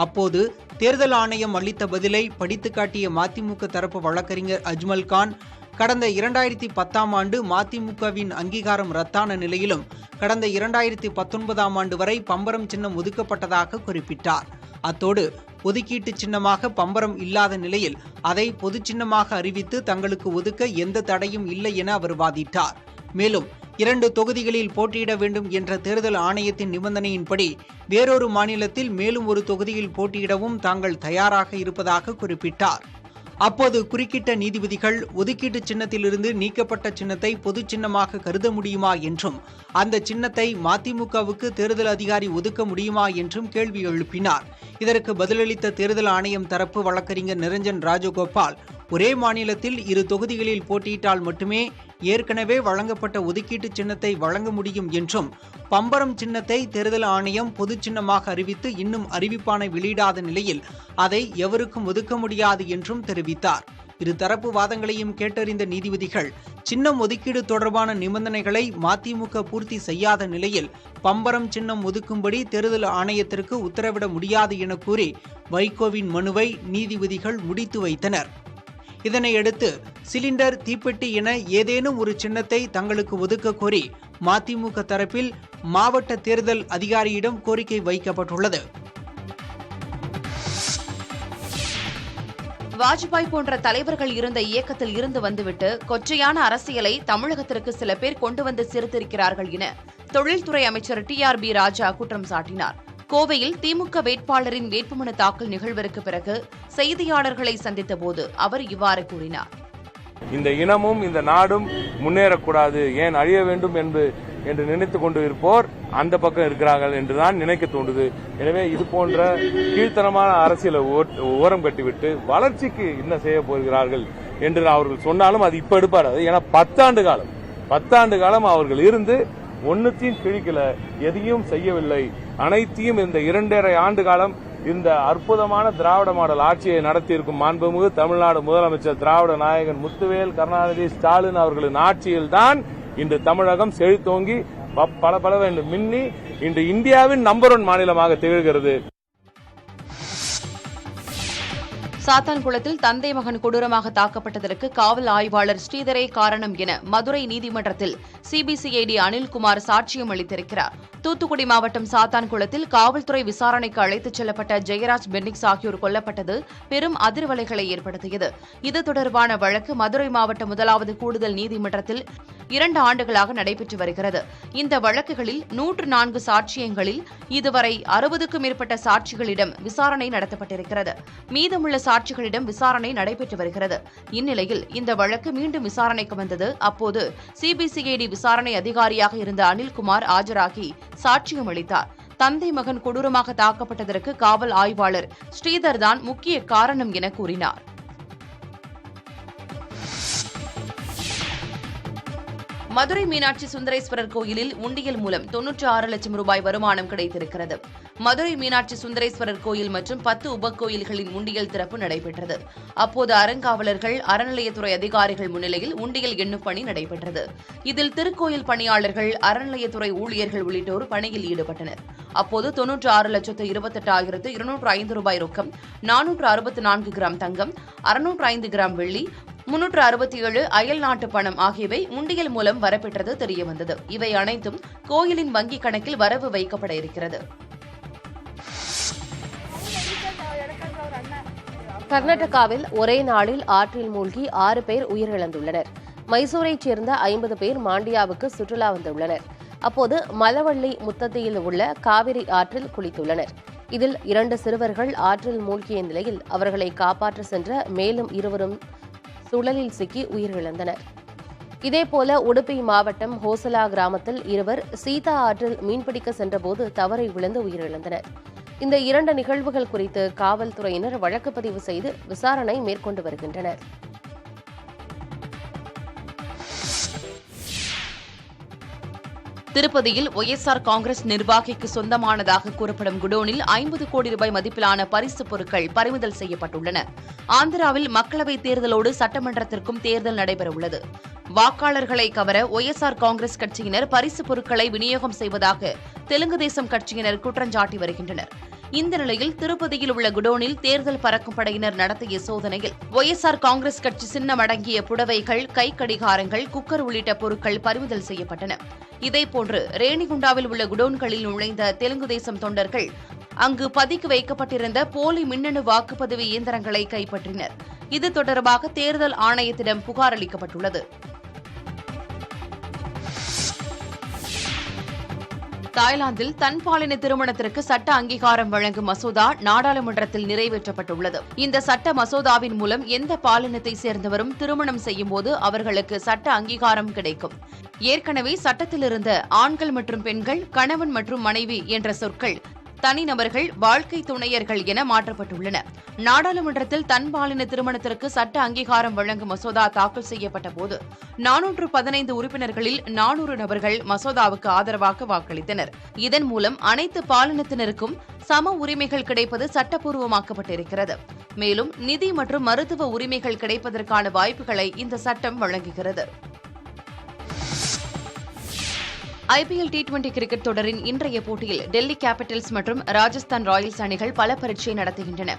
அப்போது தேர்தல் ஆணையம் அளித்த பதிலை படித்து காட்டிய மதிமுக தரப்பு வழக்கறிஞர் அஜ்மல் கான், கடந்த 2010ஆம் ஆண்டு மதிமுகவின் அங்கீகாரம் ரத்தான நிலையிலும் கடந்த 2019ஆம் ஆண்டு வரை பம்பரம் சின்னம் ஒதுக்கப்பட்டதாக குறிப்பிட்டார். அத்தோடு ஒதுக்கீட்டு சின்னமாக பம்பரம் இல்லாத நிலையில் அதை பொது சின்னமாக அறிவித்து தங்களுக்கு ஒதுக்க எந்த தடையும் இல்லை என அவர் வாதிட்டார். மேலும் 2 தொகுதிகளில் போட்டியிட வேண்டும் என்ற தேர்தல் ஆணையத்தின் நிபந்தனையின்படி வேறொரு மாநிலத்தில் மேலும் ஒரு தொகுதியில் போட்டியிடவும் தாங்கள் தயாராக இருப்பதாக குறிப்பிட்டார். அப்போது குறுக்கிட்ட நீதிபதிகள் ஒதுக்கீட்டு சின்னத்திலிருந்து நீக்கப்பட்ட சின்னத்தை பொது சின்னமாக கருத முடியுமா என்றும் அந்த சின்னத்தை மதிமுகவுக்கு தேர்தல் அதிகாரி ஒதுக்க முடியுமா என்றும் கேள்வி எழுப்பினார். இதற்கு பதிலளித்த தேர்தல் ஆணையம் தரப்பு வழக்கறிஞர் நிரஞ்சன் ராஜகோபால், ஒரே மாநிலத்தில் 2 தொகுதிகளில் போட்டியிட்டால் மட்டுமே ஏற்கனவே வழங்கப்பட்ட ஒதுக்கீட்டு சின்னத்தை வழங்க முடியும் என்றும், பம்பரம் சின்னத்தை தேர்தல் ஆணையம் பொது சின்னமாக அறிவித்து இன்னும் அறிவிப்பானை வெளியிடாத நிலையில் அதை எவருக்கும் ஒதுக்க முடியாது என்றும் தெரிவித்தார். இருதரப்பு வாதங்களையும் கேட்டறிந்த நீதிபதிகள், சின்னம் ஒதுக்கீடு தொடர்பான நிபந்தனைகளை மதிமுக பூர்த்தி செய்யாத நிலையில் பம்பரம் சின்னம் ஒதுக்கும்படி தேர்தல் ஆணையத்திற்கு உத்தரவிட முடியாது என கூறி வைகோவின் மனுவை நீதிபதிகள் முடித்து வைத்தனர். இதனையடுத்து சிலிண்டர், தீப்பெட்டி என ஏதேனும் ஒரு சின்னத்தை தங்களுக்கு ஒதுக்க கோரி மதிமுக தரப்பில் மாவட்ட தேர்தல் அதிகாரியிடம் கோரிக்கை வைக்கப்பட்டுள்ளது. வாஜ்பாய் போன்ற தலைவர்கள் இருந்த இயக்கத்தில் இருந்து வந்துவிட்டு கொச்சையான அரசியலை தமிழகத்திற்கு சில பேர் கொண்டு வந்து சேர்த்திருக்கிறார்கள் என தொழில்துறை அமைச்சர் TRB ராஜா குற்றம் சாட்டினார். கோவையில் திமுக வேட்பாளரின் வேட்புமனு தாக்கல் நிகழ்விற்கு பிறகு செய்தியாளர்களை சந்தித்த போது அவர் இவ்வாறு கூறினார். இந்த இனமும் இந்த நாடும் முன்னேறக்கூடாது, ஏன் அழிய வேண்டும் என்று நினைத்துக் கொண்டு இருப்போர் அந்த பக்கம் இருக்கிறார்கள் என்றுதான் நினைக்க தோன்றுது. எனவே இது போன்ற கீழ்த்தனமான அரசியலை ஓரம் கட்டிவிட்டு வளர்ச்சிக்கு என்ன செய்ய போகிறார்கள் என்று அவர்கள் சொன்னாலும் அது இப்ப எடுப்பாரு. ஏன்னா 10 ஆண்டு காலம் அவர்கள் இருந்து ஒன்னுத்தையும் கிழிக்கல, எதையும் செய்யவில்லை. அனைத்தையும் இந்த 2.5 ஆண்டு காலம் இந்த அற்புதமான திராவிட மாடல் ஆட்சியை நடத்தியிருக்கும் மாண்புமிகு தமிழ்நாடு முதலமைச்சர் திராவிட நாயகன் முத்துவேல் கருணாநிதி ஸ்டாலின் அவர்களின் ஆட்சியில்தான் இன்று தமிழகம் செழித்தோங்கி பல மின்னி இன்று இந்தியாவின் நம்பர் 1 மாநிலமாக திகழ்கிறது. சாத்தான்குளத்தில் தந்தை மகன் கொடூரமாக தாக்கப்பட்டதற்கு காவல் ஆய்வாளர் ஸ்ரீதரே காரணம் என மதுரை நீதிமன்றத்தில் CBCID அனில்குமார் சாட்சியம் அளித்திருக்கிறார். தூத்துக்குடி மாவட்டம் சாத்தான்குளத்தில் காவல்துறை விசாரணைக்கு அழைத்துச் செல்லப்பட்ட ஜெயராஜ் பென்னிக்ஸ் ஆகியோர் கொல்லப்பட்டது பெரும் அதிர்வலைகளை ஏற்படுத்தியது. இது தொடர்பான வழக்கு மதுரை மாவட்ட 1வது கூடுதல் நீதிமன்றத்தில் 2 ஆண்டுகளாக நடைபெற்று வருகிறது. இந்த வழக்குகளில் 104 சாட்சியங்களில் இதுவரை 60க்கும் மேற்பட்ட சாட்சிகளிடம் விசாரணை நடத்தப்பட்டிருக்கிறது. மீதமுள்ள சாட்சிகளிடம் விசாரணை நடைபெற்று வருகிறது. இந்நிலையில் இந்த வழக்கு மீண்டும் விசாரணைக்கு வந்தது. அப்போது CBCID விசாரணை அதிகாரியாக இருந்த அனில்குமார் ஆஜராகி சாட்சியம் அளித்தார். தந்தை மகன் கொடூரமாக தாக்கப்பட்டதற்கு காவல் ஆய்வாளர் ஸ்ரீதர் தான் முக்கிய காரணம் என கூறினார். மதுரை மீனாட்சி சுந்தரேஸ்வரர் கோயிலில் உண்டியல் மூலம் 96 லட்சம் ரூபாய் வருமானம் கிடைத்திருக்கிறது. மதுரை மீனாட்சி சுந்தரேஸ்வரர் கோயில் மற்றும் 10 உபகோயில்களின் உண்டியல் திறப்பு நடைபெற்றது. அப்போது அறங்காவலர்கள், அறநிலையத்துறை அதிகாரிகள் முன்னிலையில் உண்டியல் எண்ணும் பணி நடைபெற்றது. இதில் திருக்கோயில் பணியாளர்கள், அறநிலையத்துறை ஊழியர்கள் உள்ளிட்டோர் பணியில் ஈடுபட்டனர். அப்போது 96,28,205 ரூபாய் ரொக்கம், 464 கிராம் தங்கம், 605 கிராம் வெள்ளி, 367 அயல் நாட்டு பணம் ஆகியவை உண்டியல் மூலம் வரப்பெற்றது தெரியவந்தது. இவை அனைத்தும் கோயிலின் வங்கிக் கணக்கில் வரவு வைக்கப்பட இருக்கிறது. கர்நாடகாவில் ஒரே நாளில் ஆற்றில் மூழ்கி 6 பேர் உயிரிழந்துள்ளனர். மைசூரைச் சேர்ந்த 50 பேர் மாண்டியாவுக்கு சுற்றுலா வந்துள்ளனர். அப்போது மலவள்ளி முத்தத்தியில் உள்ள காவிரி ஆற்றில் குளித்துள்ளனர். இதில் 2 சிறுவர்கள் ஆற்றில் மூழ்கிய நிலையில் அவர்களை காப்பாற்ற சென்ற மேலும் 2 சுழலில் சிக்கி உயிரிழந்தனர். இதேபோல உடுப்பி மாவட்டம் ஹோசலா கிராமத்தில் 2 சீதா ஆற்றில் மீன்பிடிக்க சென்றபோது தவறி விழுந்து உயிரிழந்தனர். இந்த 2 நிகழ்வுகள் குறித்து காவல்துறையினர் வழக்கு பதிவு செய்து விசாரணை மேற்கொண்டு வருகின்றனர். திருப்பதியில் ஒய்எஸ்ஆர் காங்கிரஸ் நிர்வாகிக்கு சொந்தமானதாக கூறப்படும் குடோனில் 50 கோடி ரூபாய் மதிப்பிலான பரிசுப் பொருட்கள் பறிமுதல் செய்யப்பட்டுள்ளன. ஆந்திராவில் மக்களவைத் தேர்தலோடு சட்டமன்றத்திற்கும் தேர்தல் நடைபெறவுள்ளது. வாக்காளர்களை கவர ஒய்எஸ்ஆர் காங்கிரஸ் கட்சியினர் பரிசுப் பொருட்களை விநியோகம் செய்வதாக தெலுங்கு தேசம் கட்சியினர் குற்றஞ்சாட்டி வருகின்றனர். இந்த நிலையில் திருப்பதியில் உள்ள குடோனில் தேர்தல் பறக்கும் படையினர் நடத்திய சோதனையில் ஒய்எஸ்ஆர் காங்கிரஸ் கட்சி சின்னம் அடங்கிய புடவைகள், கை கடிகாரங்கள், குக்கர் உள்ளிட்ட பொருட்கள் பறிமுதல் செய்யப்பட்டன. இதேபோன்று ரேணிகுண்டாவில் உள்ள குடோன்களில் நுழைந்த தெலுங்கு தேசம் தொண்டர்கள் அங்கு பதுக்கி வைக்கப்பட்டிருந்த போலி மின்னணு வாக்குப்பதிவு இயந்திரங்களை கைப்பற்றினர். இது தொடர்பாக தேர்தல் ஆணையத்திடம் புகார் அளிக்கப்பட்டுள்ளது. தாய்லாந்தில் தன்பாலின திருமணத்திற்கு சட்ட அங்கீகாரம் வழங்கும் மசோதா நாடாளுமன்றத்தில் நிறைவேற்றப்பட்டுள்ளது. இந்த சட்ட மசோதாவின் மூலம் எந்த பாலினத்தை சேர்ந்தவரும் திருமணம் செய்யும்போது அவர்களுக்கு சட்ட அங்கீகாரம் கிடைக்கும். ஏற்கனவே சட்டத்தில் இருந்த ஆண்கள் மற்றும் பெண்கள், கணவன் மற்றும் மனைவி என்ற சொற்கள் தனிநபர்கள், வாழ்க்கை துணையர்கள் என மாற்றப்பட்டுள்ளன. நாடாளுமன்றத்தில் தன்பாலின திருமணத்திற்கு சட்ட அங்கீகாரம் வழங்கும் மசோதா தாக்கல் செய்யப்பட்ட போது 415 உறுப்பினர்களில் 400 நபர்கள் மசோதாவுக்கு ஆதரவாக வாக்களித்தனர். இதன் மூலம் அனைத்து பாலினத்தினருக்கும் சம உரிமைகள் கிடைப்பது சட்டப்பூர்வமாக்கப்பட்டிருக்கிறது. மேலும் நிதி மற்றும் மருத்துவ உரிமைகள் கிடைப்பதற்கான வாய்ப்புகளை இந்த சட்டம் வழங்குகிறது. ஐபிஎல் டி20 கிரிக்கெட் தொடரின் இன்றைய போட்டியில் டெல்லி கேபிட்டல்ஸ் மற்றும் ராஜஸ்தான் ராயல்ஸ் அணிகள் பல பரீட்சை நடத்துகின்றன.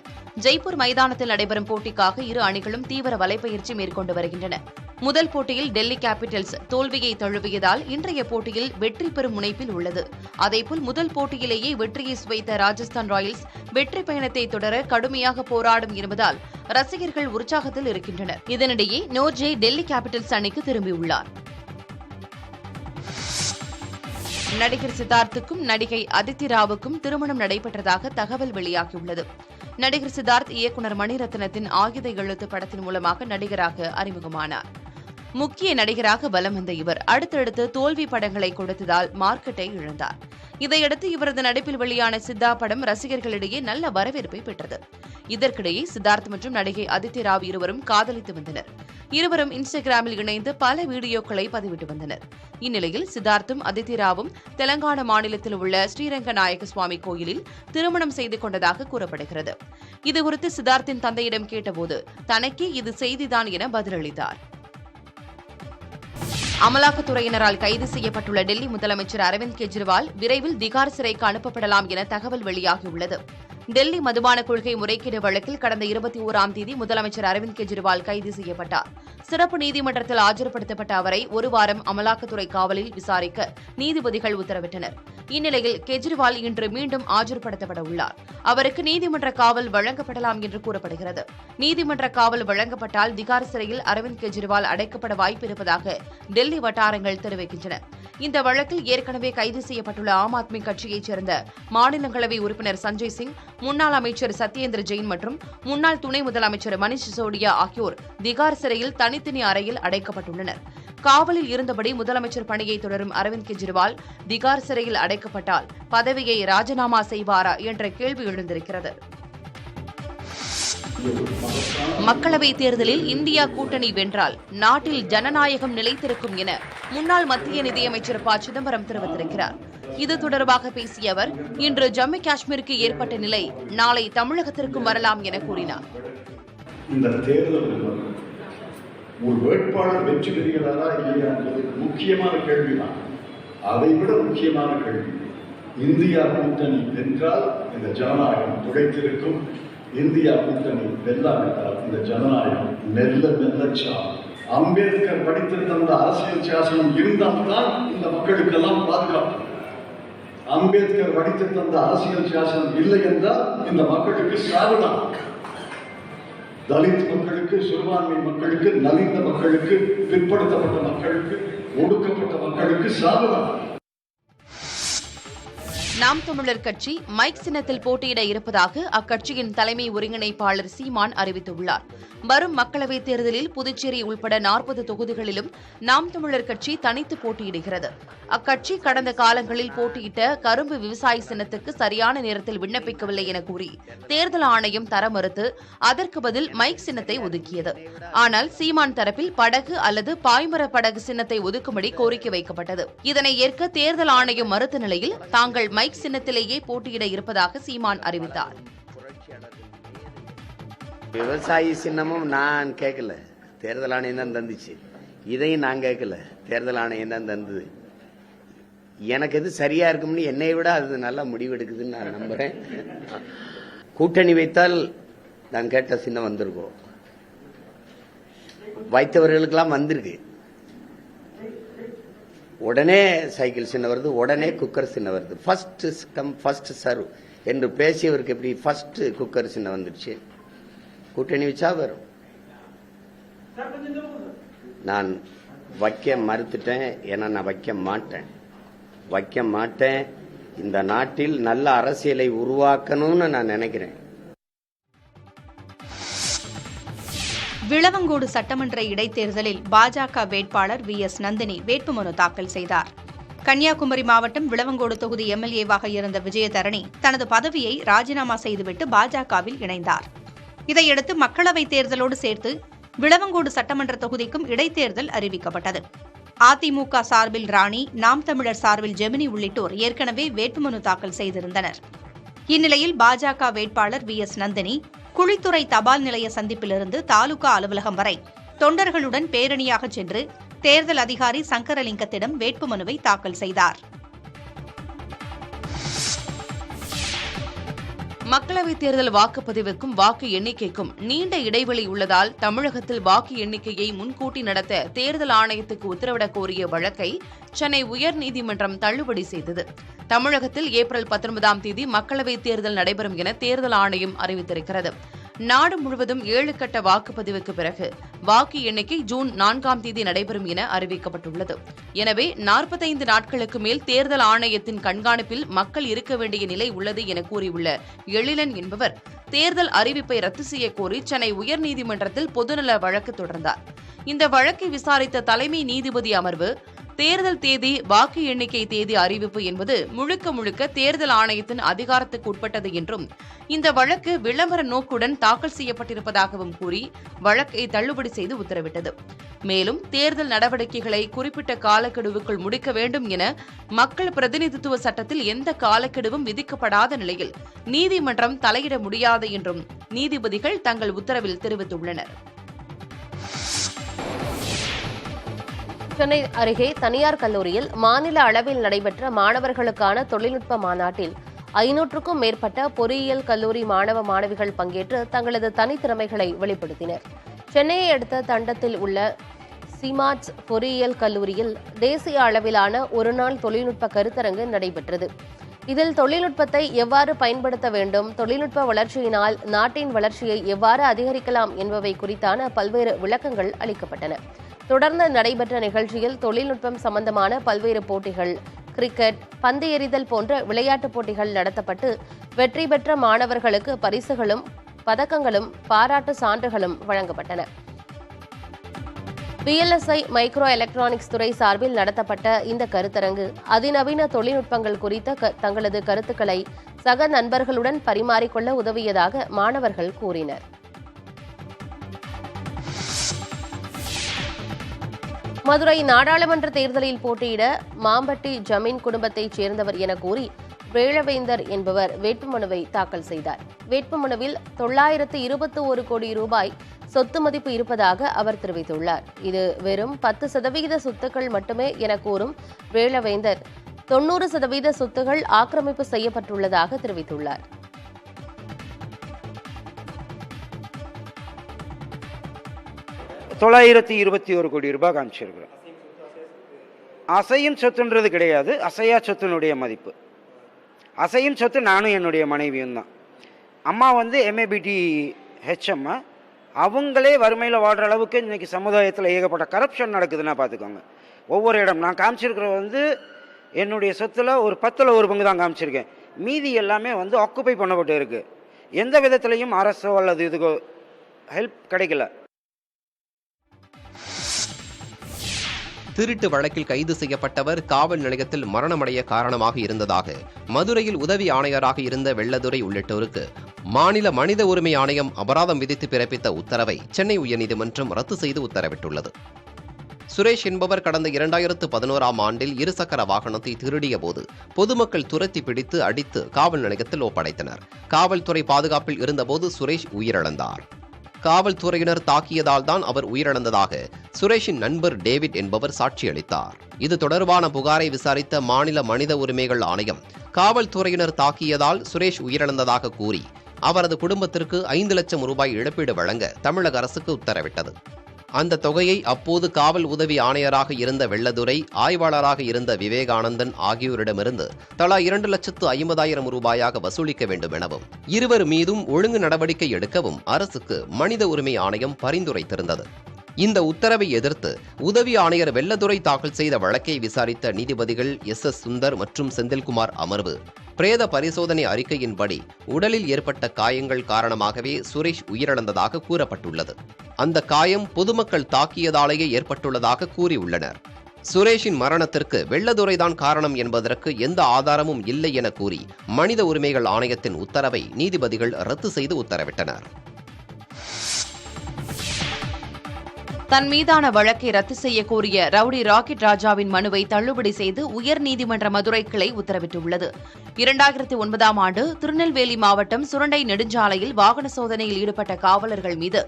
ஜெய்ப்பூர் மைதானத்தில் நடைபெறும் போட்டிக்காக இரு அணிகளும் தீவிர வலைப்பயிற்சி மேற்கொண்டு வருகின்றன. முதல் போட்டியில் டெல்லி கேபிட்டல்ஸ் தோல்வியை தழுவியதால் இன்றைய போட்டியில் வெற்றி பெறும் முனைப்பில் உள்ளது. அதேபோல் முதல் போட்டியிலேயே வெற்றியை சுவைத்த ராஜஸ்தான் ராயல்ஸ் வெற்றி பயணத்தை தொடர கடுமையாக போராடும் என்பதால் ரசிகர்கள் உற்சாகத்தில் இருக்கின்றனர். இதனிடையே நோர்ஜே டெல்லி கேபிட்டல்ஸ் அணிக்கு திரும்பியுள்ளார். நடிகர் சித்தார்த்துக்கும் நடிகை அதித்தி ராவுக்கும் திருமணம் நடைபெற்றதாக தகவல் வெளியாகியுள்ளது. நடிகர் சித்தார்த் இயக்குநர் மணிரத்னத்தின் ஆயுத எழுத்து படத்தின் மூலமாக நடிகராக அறிமுகமானார். முக்கிய நடிகராக வலம் வந்த இவர் அடுத்தடுத்து தோல்வி படங்களை கொடுத்ததால் மார்க்கெட்டை இழந்தார். இதையடுத்து இவரது நடிப்பில் வெளியான சித்தா படம் ரசிகர்களிடையே நல்ல வரவேற்பை பெற்றது. இதற்கிடையே சித்தார்த் மற்றும் நடிகை அதித்தி ராவ் இருவரும் காதலித்து வந்தனர். இருவரும் இன்ஸ்டாகிராமில் இணைந்து பல வீடியோக்களை பதிவிட்டு வந்தனர். இந்நிலையில் சித்தார்த்தும் அதித்தி ராவும் தெலங்கானா மாநிலத்தில் உள்ள ஸ்ரீரங்கநாயக சுவாமி கோயிலில் திருமணம் செய்து கொண்டதாக கூறப்படுகிறது. இதுகுறித்து சித்தார்த்தின் தந்தையிடம் கேட்டபோது தனக்கே இது செய்திதான் என பதிலளித்தார். அமலாக்கத்துறையினரால் கைது செய்யப்பட்டுள்ள டெல்லி முதலமைச்சர் அரவிந்த் கெஜ்ரிவால் விரைவில் திகார் சிறைக்கு அனுப்பப்படலாம் என தகவல் வெளியாகியுள்ளது. டெல்லி மதுபான கொள்கை முறைகேடு வழக்கில் கடந்த 21ஆம் தேதி முதலமைச்சர் அரவிந்த் கெஜ்ரிவால் கைது செய்யப்பட்டார். சிறப்பு நீதிமன்றத்தில் ஆஜர்படுத்தப்பட்ட அவரை ஒரு வாரம் அமலாக்கத்துறை காவலில் விசாரிக்க நீதிபதிகள் உத்தரவிட்டனர். இந்நிலையில் கெஜ்ரிவால் இன்று மீண்டும் ஆஜர்படுத்தப்பட உள்ளார். அவருக்கு நீதிமன்ற காவல் வழங்கப்படலாம் என்று கூறப்படுகிறது. நீதிமன்ற காவல் வழங்கப்பட்டால் திகார் சிறையில் அரவிந்த் கெஜ்ரிவால் அடைக்கப்பட வாய்ப்பு இருப்பதாக டெல்லி வட்டாரங்கள் தெரிவிக்கின்றன. இந்த வழக்கில் ஏற்கனவே கைது செய்யப்பட்டுள்ள ஆம் ஆத்மி கட்சியைச் சேர்ந்த மாநிலங்களவை உறுப்பினர் சஞ்சய் சிங், முன்னாள் அமைச்சர் சத்யேந்திர ஜெயின் மற்றும் முன்னாள் துணை முதலமைச்சர் மனிஷ் சிசோடியா ஆகியோர் திகார் சிறையில் தனித்தனி அறையில் அடைக்கப்பட்டுள்ளனர். காவலில் இருந்தபடி முதலமைச்சர் பணியை தொடரும் அரவிந்த் கெஜ்ரிவால் திகார் சிறையில் அடைக்கப்பட்டால் பதவியை ராஜினாமா செய்வாரா என்ற கேள்வி எழுந்திருக்கிறது. மக்களவைத் தேர்தலில் இந்தியா கூட்டணி வென்றால் நாட்டில் ஜனநாயகம் நிலைத்திருக்கும் என முன்னாள் மத்திய நிதியமைச்சர் ப. சிதம்பரம் தெரிவித்திருக்கிறார். இது தொடர்பாக பேசிய அவர், இன்று ஜம்மு காஷ்மீருக்கு ஏற்பட்ட நிலை நாளை தமிழகத்திற்கும் வரலாம் என கூறினார். இந்த தேர்தல் ஒரு வேட்பாளர் வெற்றி பெறுகிறாரா இல்லையா என்பது முக்கியமான கேள்விதான். அதைவிட முக்கியமான கேள்வி, இந்தியா கூட்டணி வென்றால் இந்த ஜனநாயகம் துடைத்திருக்கும், இந்தியா கூட்டணி வெல்லாவிட்டால் இந்த ஜனநாயகம் மெல்ல மெல்லச்சாகும். அம்பேத்கர் படித்திருந்த அந்த அரசியல் சாசனம் இருந்தால்தான் இந்த மக்களுக்கெல்லாம் பாதுகாப்பு. அம்பேத்கர் படித்திருந்த அந்த அரசியல் சாசனம் இல்லை என்றால் இந்த மக்களுக்கு சாவுதான். தலித் மக்களுக்கு, சிறுபான்மை மக்களுக்கு, நலிந்த மக்களுக்கு, பிற்படுத்தப்பட்ட மக்களுக்கு, ஒடுக்கப்பட்ட மக்களுக்கு சாவுதான். நாம் தமிழர் கட்சி மைக் சின்னத்தில் போட்டியிட இருப்பதாக அக்கட்சியின் தலைமை ஒருங்கிணைப்பாளர் சீமான் அறிவித்துள்ளார். வரும் மக்களவைத் தேர்தலில் புதுச்சேரி உள்பட 40 தொகுதிகளிலும் நாம் தமிழர் கட்சி தனித்து போட்டியிடுகிறது. அக்கட்சி கடந்த காலங்களில் போட்டியிட்ட கரும்பு விவசாய சின்னத்துக்கு சரியான நேரத்தில் விண்ணப்பிக்கவில்லை என கூறி தேர்தல் ஆணையம் தர மறுத்து அதற்கு பதில் மைக் சின்னத்தை ஒதுக்கியது. ஆனால் சீமான் தரப்பில் படகு அல்லது பாய்மர படகு சின்னத்தை ஒதுக்கும்படி கோரிக்கை வைக்கப்பட்டது. இதனை ஏற்க தேர்தல் ஆணையம் மறுத்த நிலையில் தாங்கள் மைக் சின்னத்திலேயே போட்டியிட இருப்பதாக சீமான் அறிவித்தார். விவசாயி சின்னமும் நான் கேட்கல, தேர்தல் ஆணையம் தான் தந்துச்சு. இதையும் நான் கேட்கல, தேர்தல் ஆணையம் தான் தந்தது. எனக்கு எது சரியா இருக்கும்னு என்னை விட அது நல்லா முடிவெடுக்குதுன்னு நான் நம்புறேன். கூட்டணி வைத்தால் நான் கேட்ட சின்னம் வந்திருக்கோம், வைத்தவர்களுக்கெல்லாம் வந்திருக்கு. உடனே சைக்கிள் சின்ன வருது, உடனே குக்கர் சின்ன வருது. ஃபர்ஸ்ட் கம் ஃபர்ஸ்ட் சர்வ் என்று பேசியவருக்கு எப்படி ஃபர்ஸ்ட் குக்கர் சின்ன வந்துடுச்சு. கூட்டணி வச்சா வரும். நான் வைக்க மறுத்துட்டேன், ஏன்னா நான் வைக்க மாட்டேன். இந்த நாட்டில் நல்ல அரசியலை உருவாக்கணும்னு நான் நினைக்கிறேன். விளவங்கோடு சட்டமன்ற இடைத்தேர்தலில் பாஜக வேட்பாளர் VS நந்தினி வேட்புமனு தாக்கல் செய்தார். கன்னியாகுமரி மாவட்டம் விளவங்கோடு தொகுதி எம்எல்ஏவாக இருந்த விஜயதரணி தனது பதவியை ராஜினாமா செய்துவிட்டு பாஜகவில் இணைந்தார். இதையடுத்து மக்களவைத் தேர்தலோடு சேர்த்து விளவங்கோடு சட்டமன்ற தொகுதிக்கும் இடைத்தேர்தல் அறிவிக்கப்பட்டது. அதிமுக சார்பில் ராணி, நாம் தமிழர் சார்பில் ஜெமினி உள்ளிட்டோர் ஏற்கனவே வேட்புமனு தாக்கல் செய்திருந்தனர். இந்நிலையில் பாஜக வேட்பாளர் VS நந்தினி குழித்துறை தபால் நிலைய சந்திப்பிலிருந்து தாலுகா அலுவலகம் வரை தொண்டர்களுடன் பேரணியாக சென்று தேர்தல் அதிகாரி சங்கரலிங்கத்திடம் வேட்புமனுவை தாக்கல் செய்தார். மக்களவைத் தேர்தல் வாக்குப்பதிவுக்கும் வாக்கு எண்ணிக்கைக்கும் நீண்ட இடைவெளி உள்ளதால் தமிழகத்தில் வாக்கு எண்ணிக்கையை முன்கூட்டி நடத்த தேர்தல் ஆணையத்துக்கு உத்தரவிடக் கோரிய வழக்கை சென்னை உயர்நீதிமன்றம் தள்ளுபடி செய்தது. தமிழகத்தில் ஏப்ரல் 19ஆம் தேதி மக்களவைத் தேர்தல் நடைபெறும் என தேர்தல் ஆணையம் அறிவித்திருக்கிறது. நாடு முழுவதும் 7 கட்ட வாக்குப்பதிவுக்கு பிறகு வாக்கு எண்ணிக்கை ஜூன் 4ஆம் தேதி நடைபெறும் என அறிவிக்கப்பட்டுள்ளது. எனவே 45 நாட்களுக்கு மேல் தேர்தல் ஆணையத்தின் கண்காணிப்பில் மக்கள் இருக்க வேண்டிய நிலை உள்ளது என கூறியுள்ள எழிலன் என்பவர் தேர்தல் அறிவிப்பை ரத்து செய்யக் கோரி சென்னை உயர்நீதிமன்றத்தில் பொதுநல வழக்கு தொடர்ந்தார். இந்த வழக்கை விசாரித்த தலைமை நீதிபதி அமர்வு தேர்தல் தேதி, வாக்கு எண்ணிக்கை தேதி அறிவிப்பு என்பது முழுக்க முழுக்க தேர்தல் ஆணையத்தின் அதிகாரத்துக்கு உட்பட்டது என்றும் இந்த வழக்கு விளம்பர நோக்குடன் தாக்கல் செய்யப்பட்டிருப்பதாகவும் கூறி வழக்கை தள்ளுபடி செய்து உத்தரவிட்டது. மேலும் தேர்தல் நடவடிக்கைகளை குறிப்பிட்ட காலக்கெடுவுக்குள் முடிக்க வேண்டும் என மக்கள் பிரதிநிதித்துவ சட்டத்தில் எந்த காலக்கெடுவும் விதிக்கப்படாத நிலையில் நீதிமன்றம் தலையிட முடியாது என்றும் நீதிபதிகள் தங்கள் உத்தரவில் தெரிவித்துள்ளனர். சென்னை அருகே தனியார் கல்லூரியில் மாநில அளவில் நடைபெற்ற மாணவர்களுக்கான தொழில்நுட்ப மாநாட்டில் 500க்கும் மேற்பட்ட பொறியியல் கல்லூரி மாணவ மாணவிகள் பங்கேற்று தங்களது தனித்திறமைகளை வெளிப்படுத்தினர். சென்னையை அடுத்த தண்டத்தில் உள்ள சிமாட்ஸ் பொறியியல் கல்லூரியில் தேசிய அளவிலான ஒருநாள் தொழில்நுட்ப கருத்தரங்கு நடைபெற்றது. இதில் தொழில்நுட்பத்தை எவ்வாறு பயன்படுத்த வேண்டும், தொழில்நுட்ப வளர்ச்சியினால் நாட்டின் வளர்ச்சியை எவ்வாறு அதிகரிக்கலாம் என்பவை குறித்தான பல்வேறு விளக்கங்கள் அளிக்கப்பட்டன. தொடர்ந்து நடைபெற்ற நிகழ்ச்சியில் தொழில்நுட்பம் சம்பந்தமான பல்வேறு போட்டிகள், கிரிக்கெட், பந்து எறிதல் போன்ற விளையாட்டுப் போட்டிகள் நடத்தப்பட்டு வெற்றி பெற்ற மாணவர்களுக்கு பரிசுகளும் பதக்கங்களும் பாராட்டு சான்றுகளும் வழங்கப்பட்டன. VLSI மைக்ரோ எலக்ட்ரானிக்ஸ் துறை சார்பில் நடத்தப்பட்ட இந்த கருத்தரங்கு அதிநவீன தொழில்நுட்பங்கள் குறித்த தங்களது கருத்துக்களை சக நண்பர்களுடன் பரிமாறிக்கொள்ள உதவியதாக மாணவர்கள் கூறினர். மதுரை நாடாளுமன்ற தேர்தலில் போட்டியிட மாம்பட்டி ஜமீன் குடும்பத்தைச் சேர்ந்தவர் என கூறி வேளவேந்தர் என்பவர் வேட்புமனுவை தாக்கல் செய்தார். வேட்புமனுவில் 921 கோடி ரூபாய் சொத்து மதிப்பு இருப்பதாக அவர் தெரிவித்துள்ளார். இது வெறும் 10% சொத்துக்கள் மட்டுமே என கூறும் வேளவேந்தர் 90% சொத்துகள் ஆக்கிரமிப்பு செய்யப்பட்டுள்ளதாக தெரிவித்துள்ளார். $921 கோடி ரூபாய் காமிச்சிருக்கிறோம். அசையும் சொத்துன்றது கிடையாது, அசையா சொத்தினுடைய மதிப்பு. அசையும் சொத்து நானும் என்னுடைய மனைவியும் தான். அம்மா MABT HM, அவங்களே வறுமையில் வாழ்கிற அளவுக்கு இன்றைக்கி சமுதாயத்தில் ஏகப்பட்ட கரப்ஷன் நடக்குதுன்னா பார்த்துக்கோங்க. ஒவ்வொரு இடம் நான் காமிச்சிருக்கிற என்னுடைய சொத்தில் ஒரு 10ல் 1 பங்கு தான் காமிச்சிருக்கேன். மீதி எல்லாமே ஆக்குப்பை பண்ணப்பட்டு இருக்குது. எந்த விதத்துலையும் அரசோ அல்லது இதுக்கோ ஹெல்ப் கிடைக்கல. திருட்டு வழக்கில் கைது செய்யப்பட்டவர் காவல் நிலையத்தில் மரணமடைய காரணமாக இருந்ததாக மதுரையில் உதவி ஆணையராக இருந்த வெள்ளதுரை உள்ளிட்டோருக்கு மாநில மனித உரிமை ஆணையம் அபராதம் விதித்து பிறப்பித்த உத்தரவை சென்னை உயர்நீதிமன்றம் ரத்து செய்து உத்தரவிட்டுள்ளது. சுரேஷ் என்பவர் கடந்த 2011ஆம் ஆண்டில் இருசக்கர வாகனத்தை திருடிய போது பொதுமக்கள் துரத்தி பிடித்து அடித்து காவல் நிலையத்தில் ஒப்படைத்தனர். காவல்துறை பாதுகாப்பில் இருந்தபோது சுரேஷ் உயிரிழந்தார். காவல்துறையினர் தாக்கியதால் தான் அவர் உயிரிழந்ததாக சுரேஷின் நண்பர் டேவிட் என்பவர் சாட்சியளித்தார். இது தொடர்பான புகாரை விசாரித்த மாநில மனித உரிமைகள் ஆணையம் காவல்துறையினர் தாக்கியதால் சுரேஷ் உயிரிழந்ததாக கூறி அவரது குடும்பத்திற்கு 5 லட்சம் ரூபாய் இழப்பீடு வழங்க தமிழக அரசுக்கு உத்தரவிட்டது. அந்த தொகையை அப்போது காவல் உதவி ஆணையராக இருந்த வெள்ளதுரை, ஆய்வாளராக இருந்த விவேகானந்தன் ஆகியோரிடமிருந்து தலா 2,50,000 ரூபாயாக வசூலிக்க வேண்டும் எனவும் இருவர் மீதும் ஒழுங்கு நடவடிக்கை எடுக்கவும் அரசுக்கு மனித உரிமை ஆணையம் பரிந்துரைத்திருந்தது. இந்த உத்தரவை எதிர்த்து உதவி ஆணையர் வெள்ளதுரை தாக்கல் செய்த வழக்கை விசாரித்த நீதிபதிகள் SS சுந்தர் மற்றும் செந்தில்குமார் அமர்வு பிரேத பரிசோதனை அறிக்கையின்படி உடலில் ஏற்பட்ட காயங்கள் காரணமாகவே சுரேஷ் உயிரிழந்ததாக கூறப்பட்டுள்ளது. அந்த காயம் பொதுமக்கள் தாக்கியதாலேயே ஏற்பட்டுள்ளதாக கூறியுள்ளனர். சுரேஷின் மரணத்திற்கு வெள்ளதுரைதான் காரணம் என்பதற்கு எந்த ஆதாரமும் இல்லை என கூறி மனித உரிமைகள் ஆணையத்தின் உத்தரவை நீதிபதிகள் ரத்து செய்து உத்தரவிட்டனர். தன் மீதான வழக்கை ரத்து செய்ய கோரிய ரவுடி ராக்கெட் ராஜாவின் மனுவை தள்ளுபடி செய்து உயர்நீதிமன்ற மதுரை கிளை உத்தரவிட்டுள்ளது. 2009ஆம் ஆண்டு திருநெல்வேலி மாவட்டம் சுரண்டை நெடுஞ்சாலையில் வாகன சோதனையில் ஈடுபட்ட காவலர்கள் மீது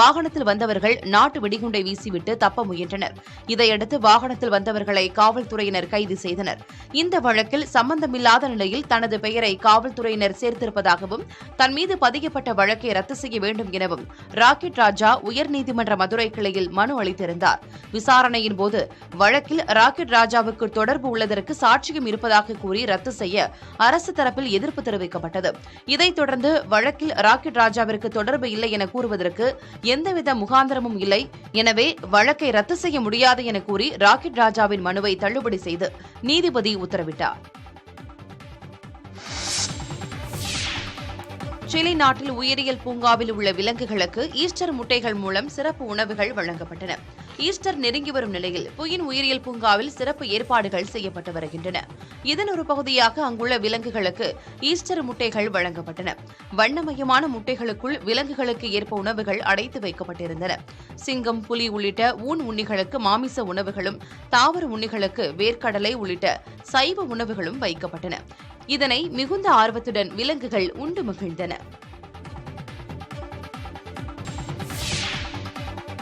வாகனத்தில் வந்தவர்கள் நாட்டு வெடிகுண்டை வீசிவிட்டு தப்ப முயன்றனர். இதையடுத்து வாகனத்தில் வந்தவர்களை காவல்துறையினர் கைது செய்தனர். இந்த வழக்கில் சம்பந்தமில்லாத நிலையில் தனது பெயரை காவல்துறையினர் சேர்த்திருப்பதாகவும் தன் மீது பதியப்பட்ட வழக்கை ரத்து செய்ய வேண்டும் எனவும் ராக்கெட் ராஜா உயர்நீதிமன்ற மதுரை கிளையில் மனு அளித்திருந்தார். விசாரணையின் போது வழக்கில் ராக்கெட் ராஜாவுக்கு தொடர்பு உள்ளதற்கு சாட்சியம் இருப்பதாக கூறி ரத்து செய்ய அரசு தரப்பில் எதிர்ப்பு தெரிவிக்கப்பட்டது. இதைத் தொடர்ந்து வழக்கில் ராக்கெட் ராஜாவிற்கு தொடர்பு இல்லை என கூறுவதற்கு எந்தவித முகாந்திரமும் இல்லை, எனவே வழக்கை ரத்து செய்ய முடியாது என கூறி ராக்கெட் ராஜாவின் மனுவை தள்ளுபடி செய்து நீதிபதி உத்தரவிட்டார். சிலி நாட்டில் உயிரியல் பூங்காவில் உள்ள விலங்குகளுக்கு ஈஸ்டர் முட்டைகள் மூலம் சிறப்பு உணவுகள் வழங்கப்பட்டன. ஈஸ்டர் நெருங்கி வரும் நிலையில் புயின் உயிரியல் பூங்காவில் சிறப்பு ஏற்பாடுகள் செய்யப்பட்டு வருகின்றன. இதன் ஒரு பகுதியாக அங்குள்ள விலங்குகளுக்கு ஈஸ்டர் முட்டைகள் வழங்கப்பட்டன. வண்ணமயமான முட்டைகளுக்குள் விலங்குகளுக்கு ஏற்ப உணவுகள் அடைத்து வைக்கப்பட்டிருந்தன. சிங்கம், புலி உள்ளிட்ட ஊன் உண்ணிகளுக்கு மாமிச உணவுகளும், தாவர உண்ணிகளுக்கு வேர்க்கடலை உள்ளிட்ட சைவ உணவுகளும் வைக்கப்பட்டன. இதனை மிகுந்த ஆர்வத்துடன் விலங்குகள் உண்டு மகிழ்ந்தன.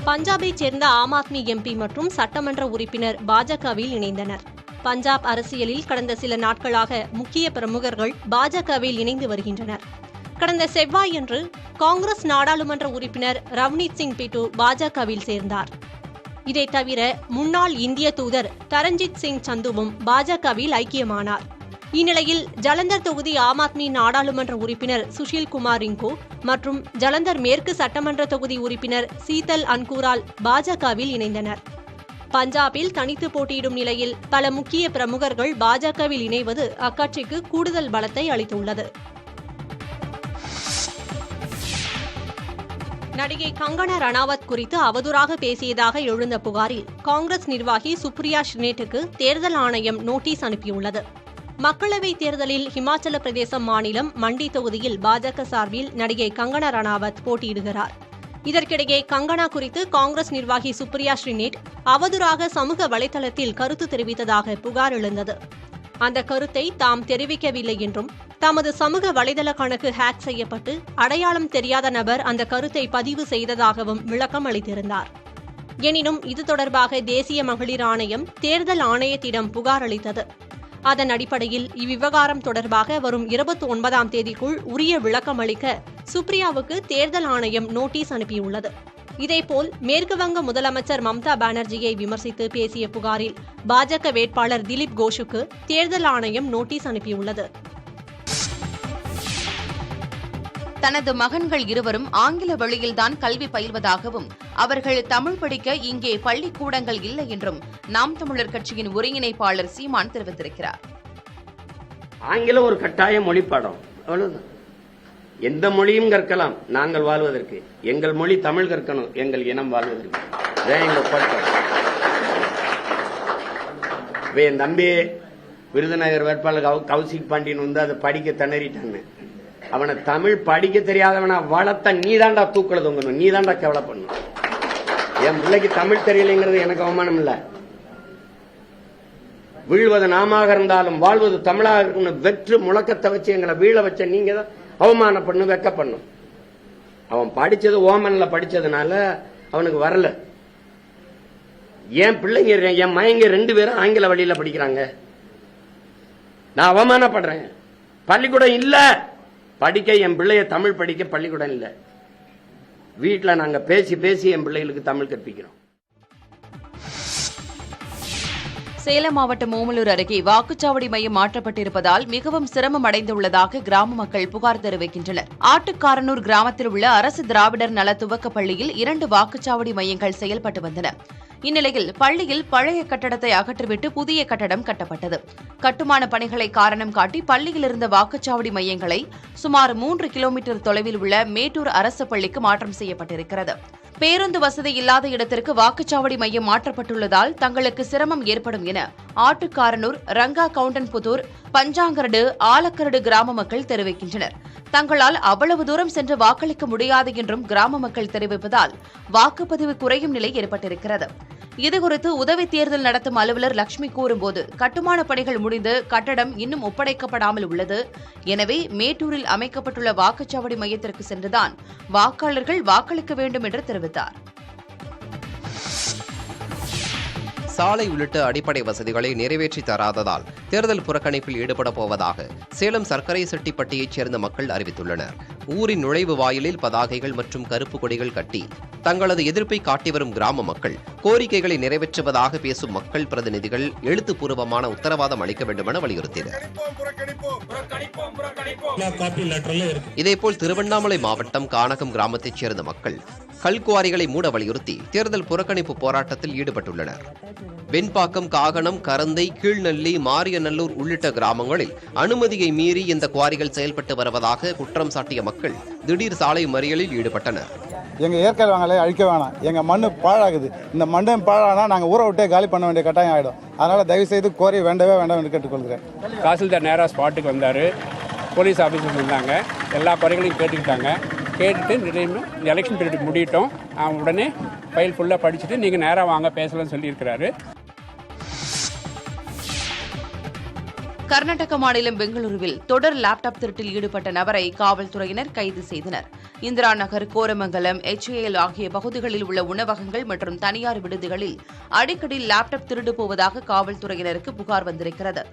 பஞ்சாபைச் சேர்ந்த ஆம் ஆத்மி MP மற்றும் சட்டமன்ற உறுப்பினர் பாஜகவில் இணைந்தனர். பஞ்சாப் அரசியலில் கடந்த சில நாட்களாக முக்கிய பிரமுகர்கள் பாஜகவில் இணைந்து வருகின்றனர். கடந்த செவ்வாயன்று காங்கிரஸ் நாடாளுமன்ற உறுப்பினர் ரவ்னீத் சிங் பிட்டு பாஜகவில் சேர்ந்தார். இதைத் தவிர முன்னாள் இந்திய தூதர் தரஞ்சித் சிங் சந்துவும் பாஜகவில் ஐக்கியமானார். இந்நிலையில் ஜலந்தர் தொகுதி ஆம் ஆத்மி நாடாளுமன்ற உறுப்பினர் சுஷில் குமார் ரிங்கு மற்றும் ஜலந்தர் மேற்கு சட்டமன்ற தொகுதி உறுப்பினர் சீதல் அன்கூரால் பாஜகவில் இணைந்தனர். பஞ்சாபில் தனித்து போட்டியிடும் நிலையில் பல முக்கிய பிரமுகர்கள் பாஜகவில் இணைவது அக்கட்சிக்கு கூடுதல் பலத்தை அளித்துள்ளது. நடிகை கங்கனா ரணாவத் குறித்து அவதூறாக பேசியதாக எழுந்த புகாரில் காங்கிரஸ் நிர்வாகி சுப்ரியா ஷ்ரினேட்டுக்கு தேர்தல் ஆணையம் நோட்டீஸ் அனுப்பியுள்ளது. மக்களவைத் தேர்தலில் ஹிமாச்சல பிரதேசம் மாநிலம் மண்டி தொகுதியில் பாஜக சார்பில் நடிகை கங்கனா ரணாவத் போட்டியிடுகிறார். இதற்கிடையே கங்கனா குறித்து காங்கிரஸ் நிர்வாகி சுப்ரியா ஷ்ரினேட் அவதூறாக சமூக வலைதளத்தில் கருத்து தெரிவித்ததாக புகார் எழுந்தது. அந்த கருத்தை தாம் தெரிவிக்கவில்லை என்றும் தமது சமூக வலைதள கணக்கு ஹேக் செய்யப்பட்டு அடையாளம் தெரியாத நபர் அந்த கருத்தை பதிவு செய்ததாகவும் விளக்கம் அளித்திருந்தார். எனினும் இது தொடர்பாக தேசிய மகளிர் ஆணையம் தேர்தல் ஆணையத்திடம் புகார் அளித்தது. அதன் அடிப்படையில் இவ்விவகாரம் தொடர்பாக வரும் 29ஆம் தேதிக்குள் உரிய விளக்கம் அளிக்க சுப்ரியாவுக்கு தேர்தல் ஆணையம் நோட்டீஸ் அனுப்பியுள்ளது. இதேபோல் மேற்குவங்க முதலமைச்சர் மம்தா பானர்ஜியை விமர்சித்து பேசிய புகாரில் பாஜக வேட்பாளர் திலீப் கோஷுக்கு தேர்தல் ஆணையம் நோட்டீஸ் அனுப்பியுள்ளது. தனது மகன்கள் இருவரும் ஆங்கில வழியில்தான் கல்வி பயில்வதாகவும் அவர்கள் தமிழ் படிக்க இங்கே பள்ளிக்கூடங்கள் இல்லை என்றும் நாம் தமிழர் கட்சியின் ஒருங்கிணைப்பாளர் சீமான் தெரிவித்திருக்கிறார். ஆங்கிலம் ஒரு கட்டாய மொழி பாடம், அவ்வளவுதான். எந்த மொழியும் கற்கலாம் நாங்கள் வாழ்வதற்கு. எங்கள் மொழி தமிழ் கற்கணும், எங்கள் இனம் வாழ்வதற்கு. என் தம்பி விருதுநகர் வேட்பாளர் கௌசிக் பாண்டியன் வந்து அதை படிக்க திணறிட்டாங்க. அவனை தமிழ் படிக்க தெரியாதவனா வளர்த்த நீதாண்டா தூக்கல தொங்கணும், நீதாண்டா கவலை பண்ணும். என் பிள்ளைக்கு தமிழ் தெரியலைங்கிறது எனக்கு அவமானம் இல்ல. வீழ்வது நாமாக இருந்தாலும் வாழ்வது தமிழாக இருக்கணும் வெற்று முழக்கத்தை வச்சு எங்களை வீழ வச்ச நீங்க தான் அவமானம் பண்ணும், வெக்க பண்ணும். அவன் படிச்சது ஓமன்ல படிச்சதுனால அவனுக்கு வரல. என் பிள்ளைங்க என் மயங்க 2 பேரும் ஆங்கில வழியில படிக்கிறாங்க. நான் அவமானப்படுறேன். பள்ளிக்கூடம் இல்ல படிக்க, என் பிள்ளைய தமிழ் படிக்க பள்ளிக்கூடம் இல்ல. வீட்டில் நாங்க பேசி பேசி என் பிள்ளைகளுக்கு தமிழ் கற்பிக்கிறோம். சேலம் மாவட்டம் ஓமலூர் அருகே வாக்குச்சாவடி மையம் மாற்றப்பட்டிருப்பதால் மிகவும் சிரமம் அடைந்துள்ளதாக கிராம மக்கள் புகார் தெரிவிக்கின்றனர். ஆட்டுக்காரனூர் கிராமத்தில் உள்ள அரசு திராவிடர் நல துவக்கப் பள்ளியில் 2 வாக்குச்சாவடி மையங்கள் செயல்பட்டு வந்தன. இந்நிலையில் பள்ளியில் பழைய கட்டடத்தை அகற்றிவிட்டு புதிய கட்டடம் கட்டப்பட்டது. கட்டுமான பணிகளை காரணம் காட்டி பள்ளியில் இருந்த வாக்குச்சாவடி மையங்களை சுமார் 3 கிலோமீட்டர் தொலைவில் உள்ள மேட்டூர் அரசு பள்ளிக்கு மாற்றம் செய்யப்பட்டிருக்கிறது. பேருந்து வசதி இல்லாத இடத்திற்கு வாக்குச்சாவடி மையம் மாற்றப்பட்டுள்ளதால் தங்களுக்கு சிரமம் ஏற்படும் என ஆட்டுக்காரனூர், ரங்கா கவுண்டன்புதூர், பஞ்சாங்கரடு, ஆலக்கரடு கிராம மக்கள் தெரிவிக்கின்றனர். தங்களால் அவ்வளவு தூரம் சென்று வாக்களிக்க முடியாது என்றும் கிராம மக்கள் தெரிவிப்பதால் வாக்குப்பதிவு குறையும் நிலை ஏற்பட்டிருக்கிறது. இதுகுறித்து உதவி தேர்தல் நடத்தும் அலுவலர் லட்சுமி கூறும்போது, கட்டுமான பணிகள் முடிந்து கட்டடம் இன்னும் ஒப்படைக்கப்படாமல் உள்ளது. எனவே மேட்டூரில் அமைக்கப்பட்டுள்ள வாக்குச்சாவடி மையத்திற்கு சென்றுதான் வாக்காளர்கள் வாக்களிக்க வேண்டும் என்று தெரிவித்தார். சாலை உள்ளிட்ட அடிப்படை வசதிகளை நிறைவேற்றி தராததால் தேர்தல் புறக்கணிப்பில் ஈடுபட போவதாக சேலம் சர்க்கரை செட்டிப்பட்டியைச் சேர்ந்த மக்கள் அறிவித்துள்ளனர். ஊரின் நுழைவு வாயிலில் பதாகைகள் மற்றும் கருப்பு கொடிகள் கட்டி தங்களது எதிர்ப்பை காட்டி வரும் கிராம மக்கள் கோரிக்கைகளை நிறைவேற்றுவதாக பேசும் மக்கள் பிரதிநிதிகள் எழுத்துப்பூர்வமான உத்தரவாதம் அளிக்க வேண்டுமென வலியுறுத்தினர். இதேபோல் திருவண்ணாமலை மாவட்டம் கானகம் கிராமத்தைச் சேர்ந்த மக்கள் கல்குவாரிகளை மூட வலியுறுத்தி தேர்தல் புறக்கணிப்பு போராட்டத்தில் ஈடுபட்டுள்ளனர். வெண்பாக்கம், காகனம், கரந்தை, கீழ்நல்லி, மாரியநல்லூர் உள்ளிட்ட கிராமங்களில் அனுமதியை மீறி இந்த குவாரிகள் செயல்பட்டு வருவதாக குற்றம் சாட்டிய மக்கள் திடீர் சாலை மறியலில் ஈடுபட்டனர். எங்கள் இயற்கை வாங்கலை அழிக்க வேணாம், எங்கள் மண்ணு பாழாகுது. இந்த மண்ணு பாழானா நாங்கள் ஊரை விட்டே காலி பண்ண வேண்டிய கட்டாயம் ஆகிடும். அதனால் தயவுசெய்து கோரி வேண்டவே வேண்டாம் என்று கேட்டுக்கொள்கிறேன். தாசில்தார் நேராக ஸ்பாட்டுக்கு வந்தார், போலீஸ் ஆஃபீஸர்ஸ் இருந்தாங்க, எல்லா குறைகளையும் கேட்டுக்கிட்டாங்க. கேட்டுட்டு எலெக்ஷன் பீரியட் முடியட்டும், உடனே ஃபைல் ஃபுல்லாக படிச்சுட்டு நீங்கள் நேராக வாங்க பேசலாம்னு சொல்லியிருக்கிறாரு. கர்நாடக மாநிலம் பெங்களூருவில் தொடர் லேப்டாப் திருட்டில் ஈடுபட்ட நபரை காவல்துறையினர் கைது செய்தனர். இந்திரா நகர், கோரமங்கலம், HAL ஆகிய பகுதிகளில் உள்ள உணவகங்கள் மற்றும் தனியார் விடுதிகளில் அடிக்கடி லேப்டாப் திருடு போவதாக காவல்துறையினருக்கு புகார் வந்திருக்கிறது.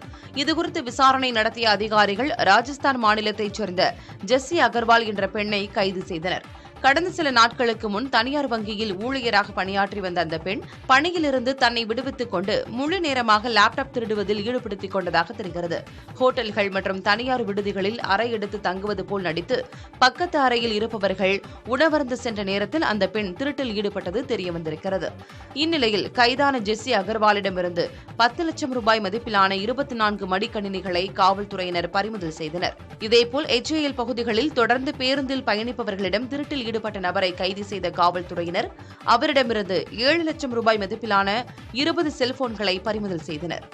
இதுகுறித்து விசாரணை நடத்திய அதிகாரிகள் ராஜஸ்தான் மாநிலத்தைச் சேர்ந்த ஜெஸ்ஸி அகர்வால் என்ற பெண்ணை கைது செய்தனர். கடந்த சில நாட்களுக்கு முன் தனியார் வங்கியில் ஊழியராக பணியாற்றி வந்த அந்த பெண் பணியிலிருந்து தன்னை விடுவித்துக் கொண்டு முழு நேரமாக லேப்டாப் திருடுவதில் ஈடுபடுத்திக் கொண்டதாக தெரிகிறது. ஹோட்டல்கள் மற்றும் தனியார் விடுதிகளில் அறை எடுத்து தங்குவது போல் நடித்து பக்கத்து அறையில் இருப்பவர்கள் உணவருந்து சென்ற நேரத்தில் அந்த பெண் திருட்டில் ஈடுபட்டது தெரியவந்திருக்கிறது. இந்நிலையில் கைதான ஜெஸ்ஸி அகர்வாலிடமிருந்து 10 லட்சம் ரூபாய் மதிப்பிலான 24 மடிக்கணினிகளை காவல்துறையினர் பறிமுதல் செய்தனர். இதேபோல் HAL பகுதிகளில் தொடர்ந்து பேருந்தில் பயணிப்பவர்களிடம் திருட்டில் ஈடுபட்ட நபரை கைது செய்த காவல்துறையினர் அவரிடமிருந்து 7 லட்சம் ரூபாய் மதிப்பிலான 20 செல்போன்களை பறிமுதல் செய்தனர்.